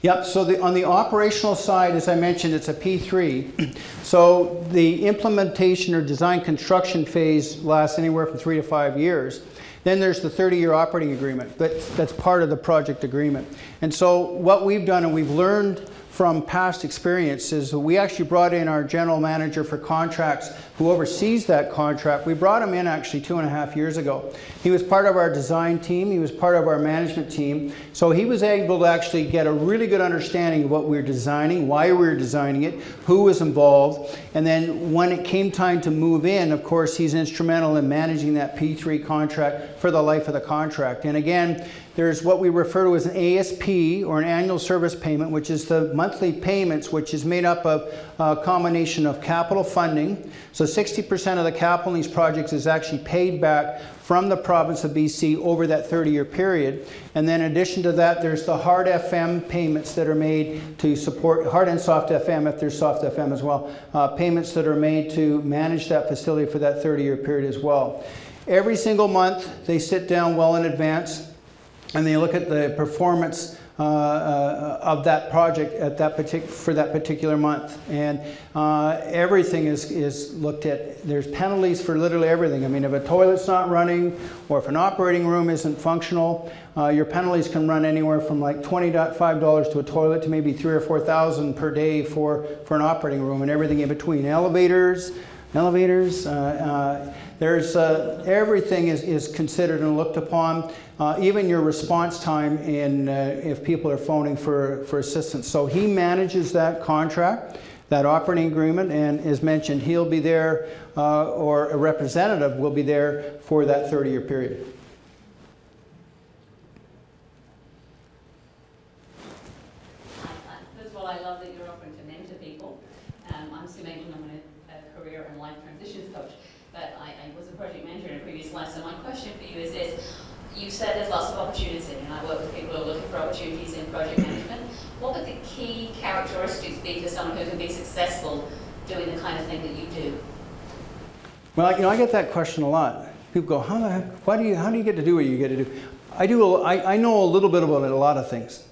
Yep, so on the operational side, as I mentioned, it's a P3. So the implementation or design construction phase lasts anywhere from 3 to 5 years. Then there's the 30-year operating agreement. That's part of the project agreement. And so what we've done, and we've learned from past experiences, we actually brought in our general manager for contracts who oversees that contract. We brought him in actually 2.5 years ago. He was part of our design team, he was part of our management team, so he was able to actually get a really good understanding of what we were designing, why we were designing it, who was involved, and then when it came time to move in, of course, he's instrumental in managing that P3 contract for the life of the contract. And again, there's what we refer to as an ASP, or an annual service payment, which is the monthly payments, which is made up of a combination of capital funding. So 60% of the capital in these projects is actually paid back from the province of BC over that 30-year period. And then in addition to that, there's the hard FM payments that are made to support, hard and soft FM if there's soft FM as well, payments that are made to manage that facility for that 30-year period as well. Every single month, they sit down well in advance and they look at the performance of that project at for that particular month. And everything is looked at. There's penalties for literally everything. I mean, if a toilet's not running or if an operating room isn't functional, your penalties can run anywhere from like $25 to a toilet to maybe $3,000 or $4,000 per day for an operating room, and everything in between. Elevators, there's everything is considered and looked upon, even your response time if people are phoning for assistance. So he manages that contract, that operating agreement, and as mentioned, he'll be there, or a representative will be there for that 30-year period. First of all, I love that you're offering to mentor people. I'm Sue Maitland, I'm a career and life transitions coach, but I was a project manager in a previous life, so my question for you is this. You said there's lots of opportunity, and I work with people who are looking for opportunities in project management. What would the key characteristics be for someone who can be successful doing the kind of thing that you do? Well, you know, I get that question a lot. People go, how do you get to do what you get to do? I know a little bit about it, a lot of things.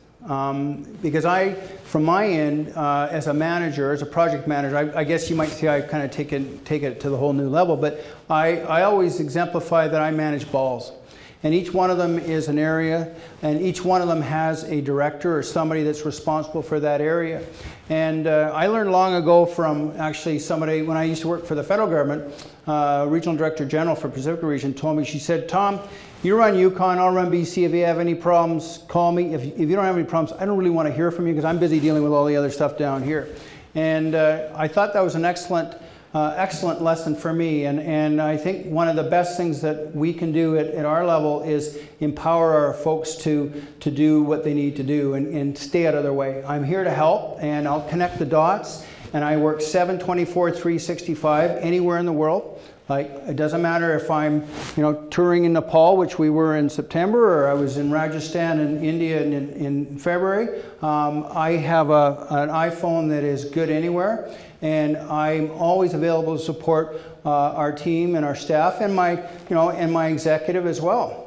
Because from my end, as a manager, as a project manager, I guess you might say I kind of take it to the whole new level, but I always exemplify that I manage balls. And each one of them is an area, and each one of them has a director or somebody that's responsible for that area. And I learned long ago from actually somebody, when I used to work for the federal government, Regional Director General for Pacific Region told me, she said, Tom, you run Yukon, I'll run BC. If you have any problems, call me. If you don't have any problems, I don't really want to hear from you because I'm busy dealing with all the other stuff down here. And I thought that was an excellent lesson for me, and I think one of the best things that we can do at our level is empower our folks to do what they need to do and stay out of their way. I'm here to help, and I'll connect the dots, and I work 7/24/365 anywhere in the world. Like, it doesn't matter if I'm, touring in Nepal, which we were in September, or I was in Rajasthan and India in February. I have an iPhone that is good anywhere, and I'm always available to support our team and our staff and my executive as well.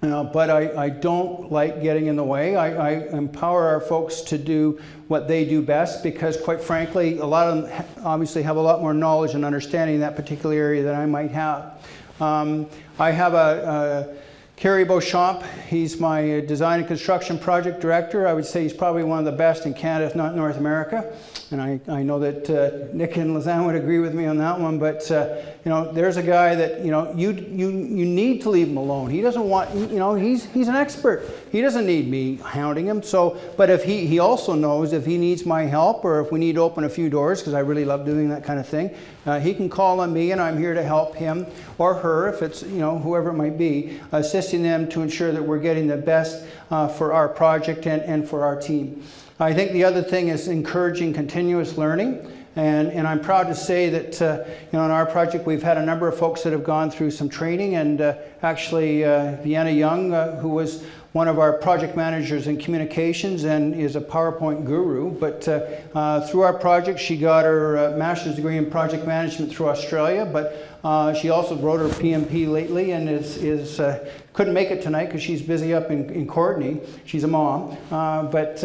But I don't like getting in the way. I empower our folks to do what they do best because, quite frankly, a lot of them obviously have a lot more knowledge and understanding in that particular area than I might have. I have Kerry Beauchamp. He's my design and construction project director. I would say he's probably one of the best in Canada, if not North America. And I know that Nick and Lizanne would agree with me on that one. But you know, there's a guy that you need to leave him alone. He doesn't want, he's an expert. He doesn't need me hounding him. So, but if he also knows if he needs my help or if we need to open a few doors, because I really love doing that kind of thing, he can call on me, and I'm here to help him or her, if it's whoever it might be, assisting them to ensure that we're getting the best for our project and for our team. I think the other thing is encouraging continuous learning. And I'm proud to say that in our project we've had a number of folks that have gone through some training, and actually Vienna Young, who was one of our project managers in communications and is a PowerPoint guru, but through our project she got her master's degree in project management through Australia, but she also wrote her PMP lately and couldn't make it tonight because she's busy up in Courtenay. She's a mom, but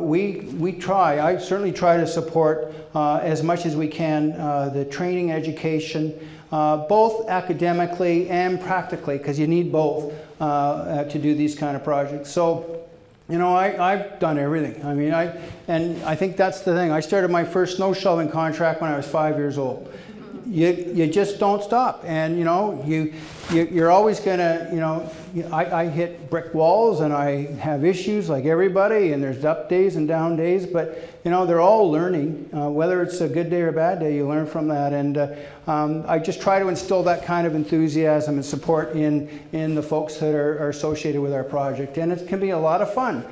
we try. I certainly try to support as much as we can the training, education, both academically and practically, because you need both to do these kind of projects. So, I've done everything. I mean, I think that's the thing. I started my first snow shoveling contract when I was 5 years old. You just don't stop, and you're always gonna, I hit brick walls and I have issues like everybody, and there's up days and down days, but they're all learning. Whether it's a good day or a bad day, you learn from that, and I just try to instill that kind of enthusiasm and support in the folks that are associated with our project, and it can be a lot of fun.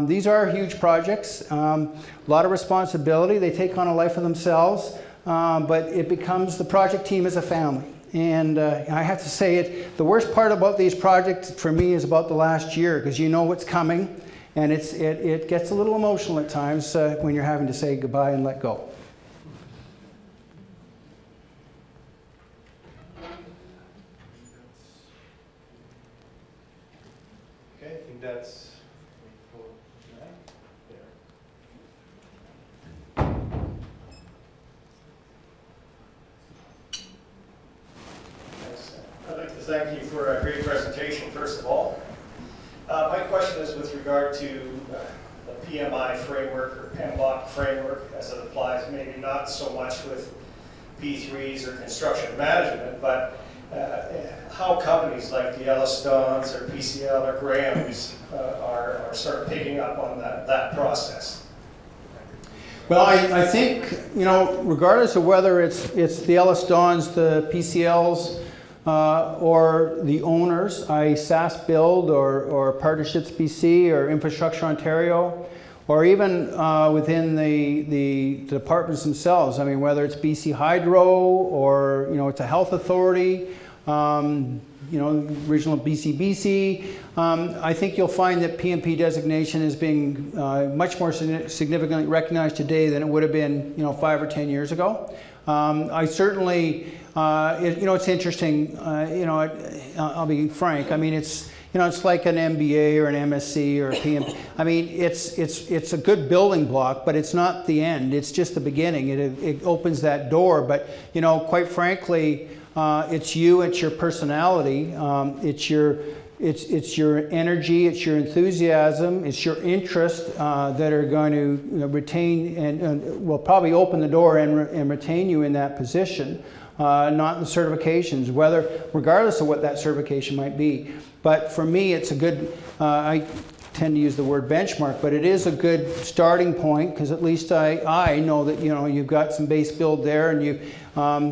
These are huge projects, a lot of responsibility. They take on a life of themselves. But it becomes, the project team is a family. And I have to say the worst part about these projects for me is about the last year, because you know what's coming, and it gets a little emotional at times when you're having to say goodbye and let go. Okay, I think that's I'd like to thank you for a great presentation, first of all. My question is with regard to the PMI framework or PMI framework as it applies, maybe not so much with P3s or construction management, but how companies like the Yellowstones or PCL or Graham's are sort of picking up on that process. Well, I think, regardless of whether it's the Yellowstones, the PCLs, or the owners, i.e. SAS Build or Partnerships BC or Infrastructure Ontario, or even within the departments themselves. I mean, whether it's BC Hydro or it's a health authority, regional BC. I think you'll find that PMP designation is being much more significantly recognized today than it would have been 5 or 10 years ago. I certainly, it's interesting. I'll be frank. I mean, it's like an MBA or an MSc or a PM. I mean, it's a good building block, but it's not the end. It's just the beginning. It opens that door. But quite frankly, it's you. It's your personality. It's your energy. It's your enthusiasm. It's your interest that are going to retain and will probably open the door and retain you in that position. Not the certifications, regardless of what that certification might be. But for me, it's a good, I tend to use the word benchmark, but it is a good starting point, because at least I know that you've got some base build there, and you,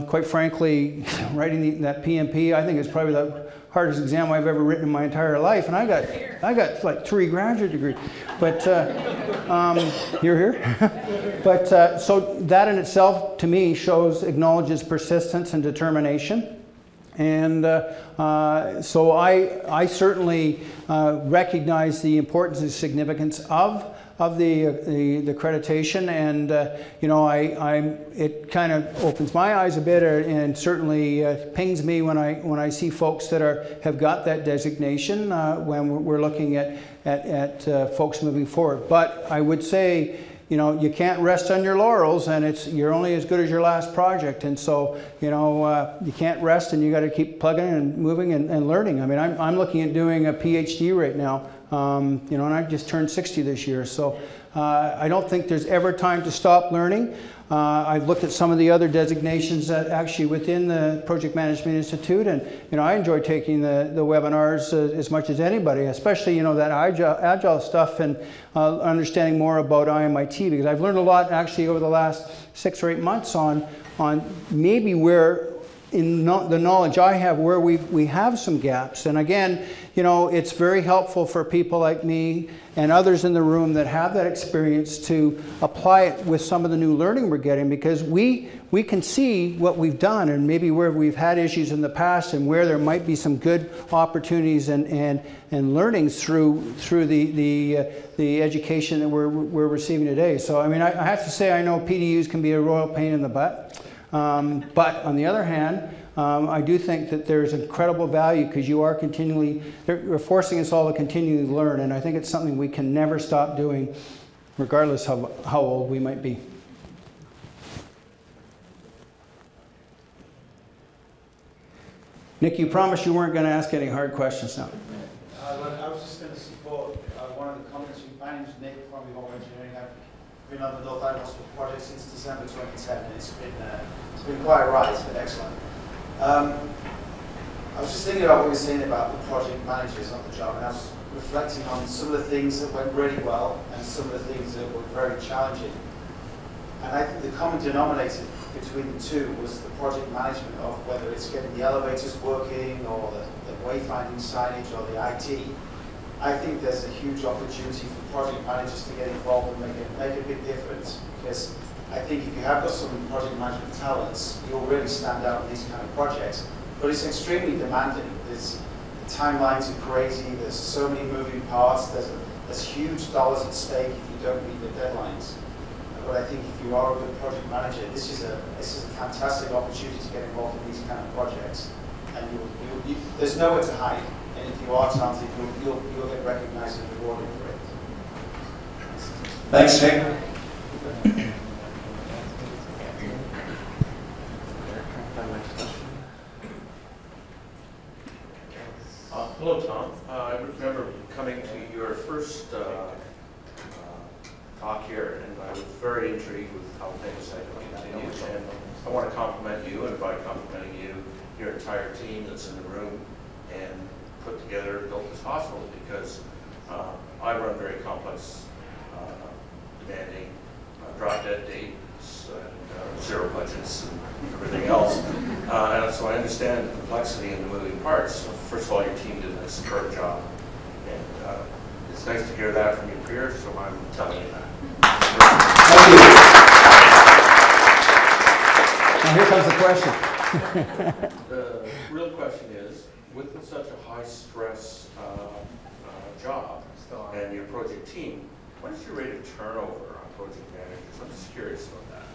quite frankly, writing that PMP, I think it's probably the hardest exam I've ever written in my entire life, and I got like 3 graduate degrees. But you're here. But so that in itself, to me, acknowledges persistence and determination. And so I certainly recognize the importance and significance of the accreditation, and it kind of opens my eyes a bit, and certainly pings me when I see folks that have got that designation when we're looking at folks moving forward. But I would say, you know, you can't rest on your laurels, and you're only as good as your last project. And so, you know, you can't rest, and you got to keep plugging and moving and learning. I mean, I'm looking at doing a PhD right now, you know, and I just turned 60 this year. So I don't think there's ever time to stop learning. I've looked at some of the other designations that actually within the Project Management Institute, and you know, I enjoy taking the webinars as much as anybody, especially, you know, that agile stuff, and understanding more about IMIT, because I've learned a lot actually over the last 6 or 8 months on maybe where in the knowledge I have where we have some gaps. And again, you know, it's very helpful for people like me and others in the room that have that experience to apply it with some of the new learning we're getting, because we can see what we've done and maybe where we've had issues in the past and where there might be some good opportunities and learnings through the education that we're receiving today. So I mean, I have to say, I know PDUs can be a royal pain in the butt. But on the other hand, I do think that there's incredible value, because you are continually, you're forcing us all to continually learn, and I think it's something we can never stop doing, regardless of how old we might be. Nick, you promised you weren't going to ask any hard questions now. I was just going to support one of the comments. My name's Nick from Vancouver Engineering. I've been on the North Island Hospital project since December 2010, and it's been quite a ride. It's been excellent. I was just thinking about what you were saying about the project managers on the job, and I was reflecting on some of the things that went really well and some of the things that were very challenging. And I think the common denominator between the two was the project management of whether it's getting the elevators working or the wayfinding signage or the IT. I think there's a huge opportunity for project managers to get involved and make a big difference, because I think if you have got some project management talents, you'll really stand out in these kind of projects. But it's extremely demanding. The timelines are crazy. There's so many moving parts. There's huge dollars at stake if you don't meet the deadlines. But I think if you are a good project manager, this is a fantastic opportunity to get involved in these kind of projects. And there's nowhere to hide. And if you are talented, you'll get recognized and rewarded for it. Thanks, Nick. Hello, Tom. I remember coming to your first talk here, and I was very intrigued with how things had continued. And I want to compliment you, and by complimenting you, your entire team that's in the room and put together, built this hospital, because I run very complex, demanding, drop-dead dates, and zero budgets, and everything else. And so I understand the complexity and the moving parts. So first of all, your team did a superb job. And it's nice to hear that from your peers, so I'm telling you that. Thank you. Now here comes the question. The real question is, with such a high-stress job and your project team, what is your rate of turnover on project managers? I'm just curious about that.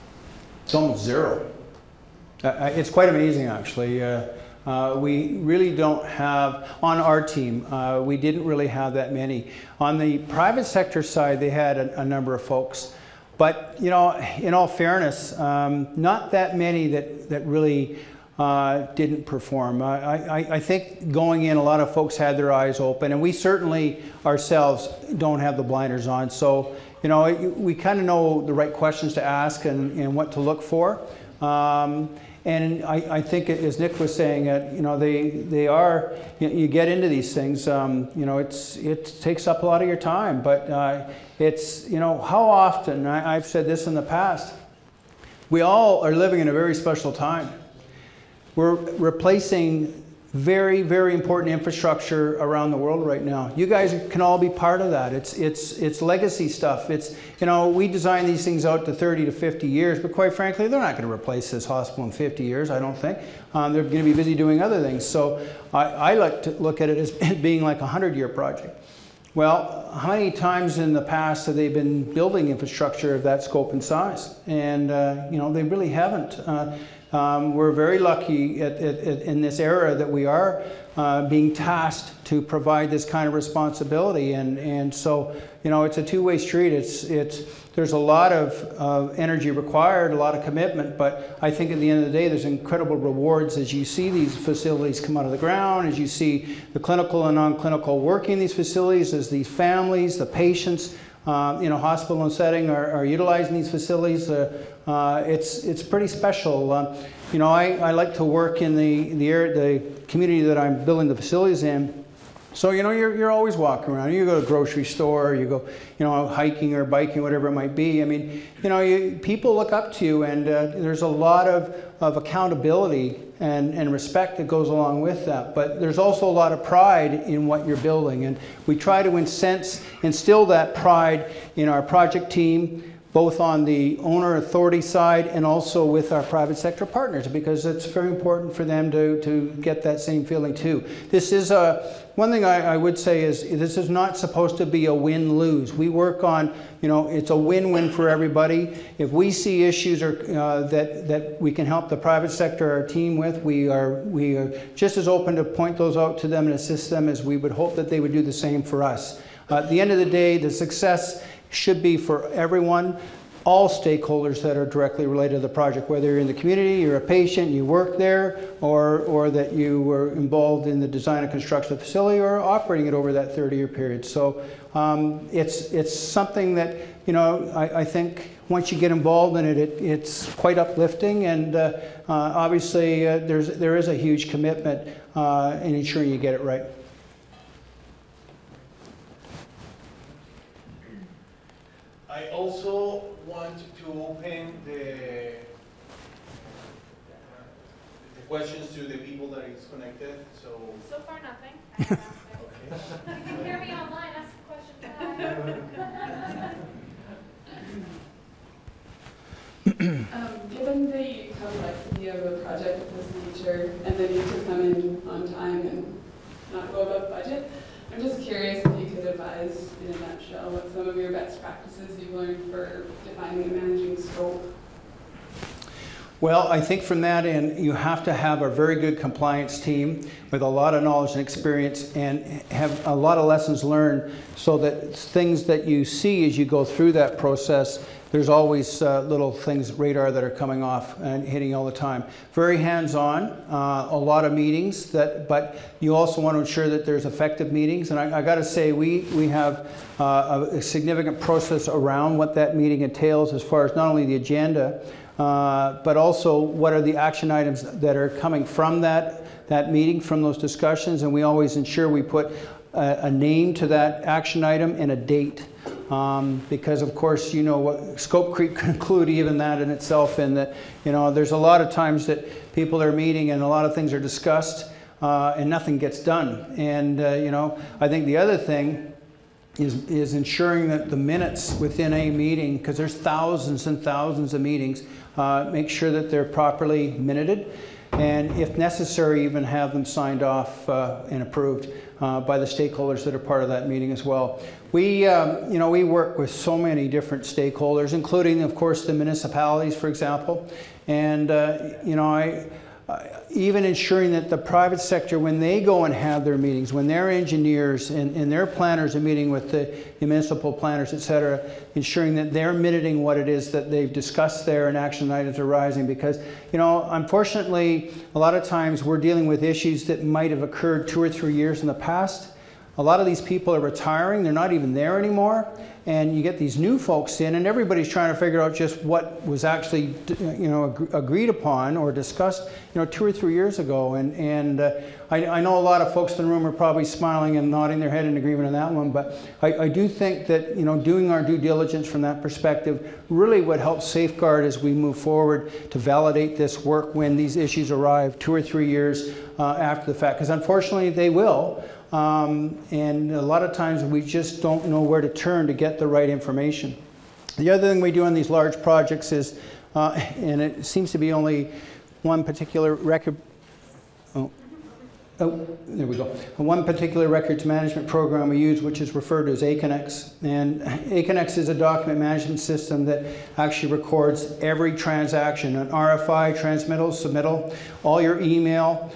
It's almost zero. It's quite amazing, actually. We really don't have, on our team, we didn't really have that many. On the private sector side, they had a number of folks. But, you know, in all fairness, not that many that really didn't perform. I think going in, a lot of folks had their eyes open, and we certainly ourselves don't have the blinders on. So, you know, we kind of know the right questions to ask and what to look for. And I think, as Nick was saying, you know, they are, you get into these things, you know, it takes up a lot of your time, but it's, you know, how often, I've said this in the past, we all are living in a very special time. We're replacing very, very important infrastructure around the world right now. You guys can all be part of that. It's legacy stuff. It's, you know, we design these things out to 30 to 50 years, but quite frankly, they're not going to replace this hospital in 50 years, I don't think. They're going to be busy doing other things. So I like to look at it as being like a 100-year project. Well, how many times in the past have they been building infrastructure of that scope and size? And, you know, they really haven't. We're very lucky in this era that we are being tasked to provide this kind of responsibility, and so, you know, it's a two-way street. It's there's a lot of energy required, a lot of commitment, but I think at the end of the day, there's incredible rewards as you see these facilities come out of the ground, as you see the clinical and non-clinical working in these facilities, as these families, the patients, in a hospital setting are utilizing these facilities. It's pretty special. You know, I like to work in the community that I'm building the facilities in. So, you know, you're always walking around. You go to a grocery store, you go, you know, hiking or biking, whatever it might be. I mean, you know, people look up to you, and there's a lot of accountability and respect that goes along with that. But there's also a lot of pride in what you're building. And we try to instill that pride in our project team, both on the owner authority side and also with our private sector partners, because it's very important for them to get that same feeling too. This is one thing I would say is this is not supposed to be a win-lose. We work on, you know, it's a win-win for everybody. If we see issues or that we can help the private sector, our team with, we are just as open to point those out to them and assist them as we would hope that they would do the same for us. At the end of the day, the success should be for everyone, all stakeholders that are directly related to the project, whether you're in the community, you're a patient, you work there, or that you were involved in the design and construction of the facility or operating it over that 30-year period. So it's something that, you know, I think once you get involved in it, it's quite uplifting, and obviously there is a huge commitment in ensuring you get it right. I also want to open the questions to the people that is connected. So far, nothing. Okay. You can hear me online. Ask a question back. Given the complexity of a project of this nature and the need to come in on time and not go above budget, I'm just curious if you could advise, in a nutshell, what some of your best practices you've learned for defining and managing scope. Well, I think from that end, you have to have a very good compliance team with a lot of knowledge and experience and have a lot of lessons learned, so that things that you see as you go through that process, there's always little things, radar, that are coming off and hitting all the time. Very hands-on, a lot of meetings, but you also want to ensure that there's effective meetings. And I got to say, we have a significant process around what that meeting entails, as far as not only the agenda, but also what are the action items that are coming from that meeting, from those discussions. And we always ensure we put a name to that action item and a date. Because of course, you know, what scope creep can include even that in itself, in that, you know, there's a lot of times that people are meeting and a lot of things are discussed and nothing gets done. And you know, I think the other thing is ensuring that the minutes within a meeting, because there's thousands and thousands of meetings, make sure that they're properly minuted, and if necessary, even have them signed off and approved by the stakeholders that are part of that meeting as well. We, you know, we work with so many different stakeholders, including, of course, the municipalities, for example. And, you know, even ensuring that the private sector, when they go and have their meetings, when their engineers and their planners are meeting with the municipal planners, et cetera, ensuring that they're minuting what it is that they've discussed there and action items arising. Because, you know, unfortunately, a lot of times we're dealing with issues that might have occurred 2 or 3 years in the past. A lot of these people are retiring, they're not even there anymore, and you get these new folks in, and everybody's trying to figure out just what was actually, you know, agreed upon or discussed, you know, 2 or 3 years ago. And I know a lot of folks in the room are probably smiling and nodding their head in agreement on that one, but I do think that, you know, doing our due diligence from that perspective really would help safeguard as we move forward to validate this work when these issues arrive 2 or 3 years after the fact, because unfortunately they will. And a lot of times we just don't know where to turn to get the right information. The other thing we do on these large projects is, and it seems to be only one particular record, there we go. One particular records management program we use, which is referred to as ACONEX. And ACONEX is a document management system that actually records every transaction, an RFI, transmittal, submittal, all your email,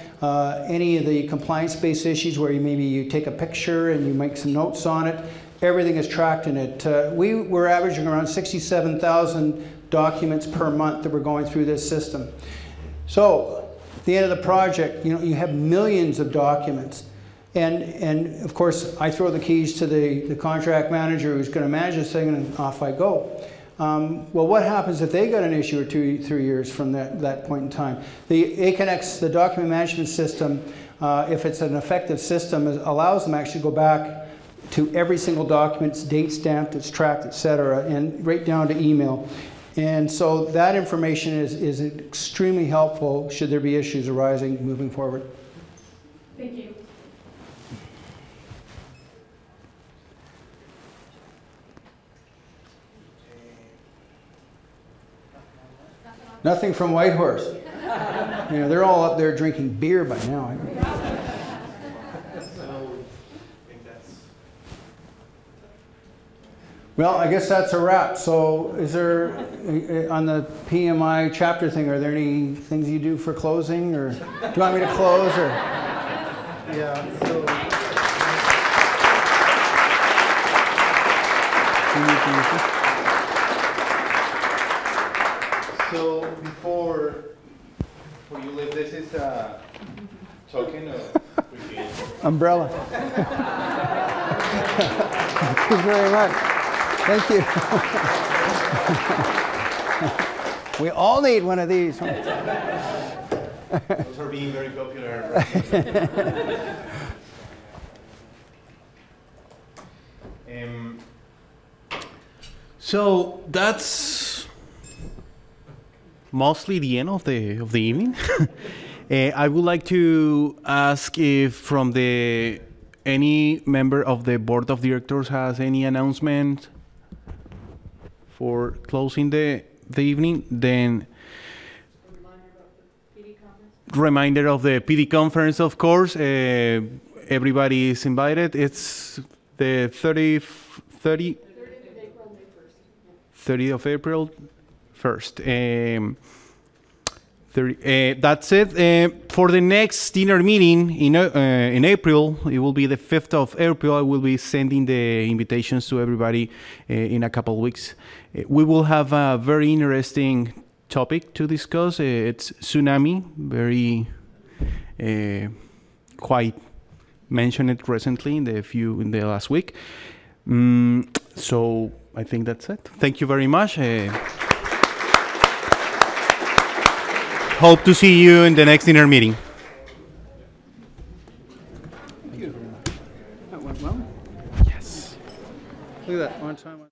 any of the compliance-based issues where maybe you take a picture and you make some notes on it. everything is tracked in it. We were averaging around 67,000 documents per month that were going through this system. So at the end of the project, you have millions of documents. And of course, I throw the keys to the contract manager who's going to manage this thing, and off I go. Well, what happens if they got an issue or 2, 3 years from that point in time? The ACONEX, the document management system, if it's an effective system, allows them actually to go back to every single document, it's date stamped, it's tracked, etc., and right down to email. And so that information is extremely helpful should there be issues arising moving forward. Thank you. Nothing from Whitehorse. They're all up there drinking beer by now. Well, I guess that's a wrap. So is there, on the PMI chapter thing, are there any things you do for closing? Or do you want me to close? Or? Yeah, so before you leave, this is a token of umbrella. Thank you very much. Thank you. We all need one of these. Those are being very popular. So that's mostly the end of the evening. I would like to ask if from any member of the board of directors has any announcement for closing the evening. Then reminder of the PD conference, of course. Everybody is invited. It's the 30th of April 1st. That's it. For the next dinner meeting in April, it will be the 5th of April. I will be sending the invitations to everybody in a couple of weeks. We will have a very interesting topic to discuss. It's tsunami, very quite mentioned it recently in the last week. So I think that's it. Thank you very much. Hope to see you in the next dinner meeting. Thank you. That went well. Yes. Look at that. On time.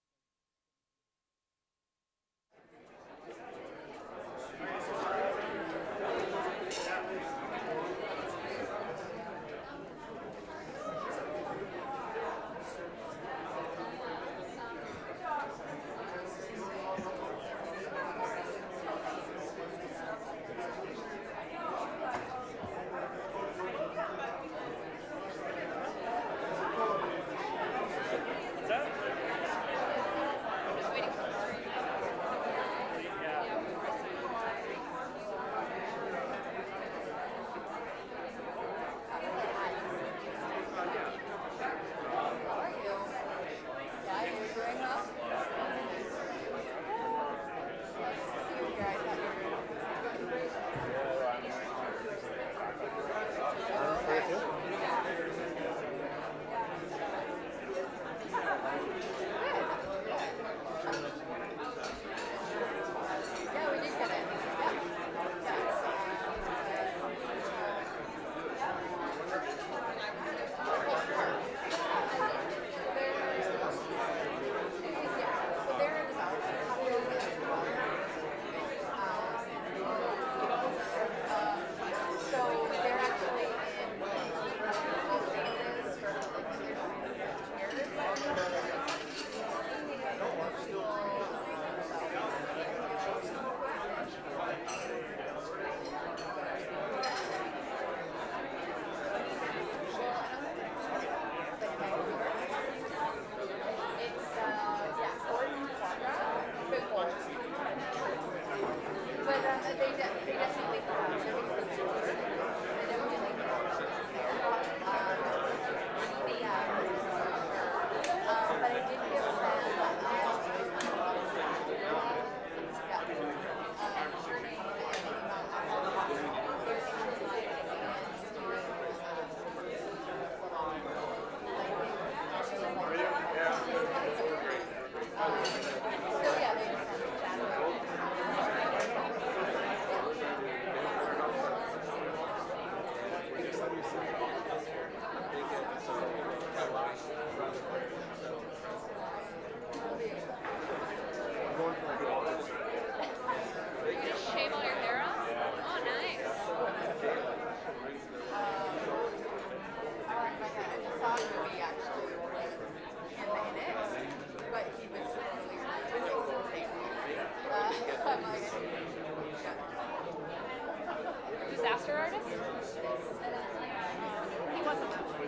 Disaster artist? He wasn't that one.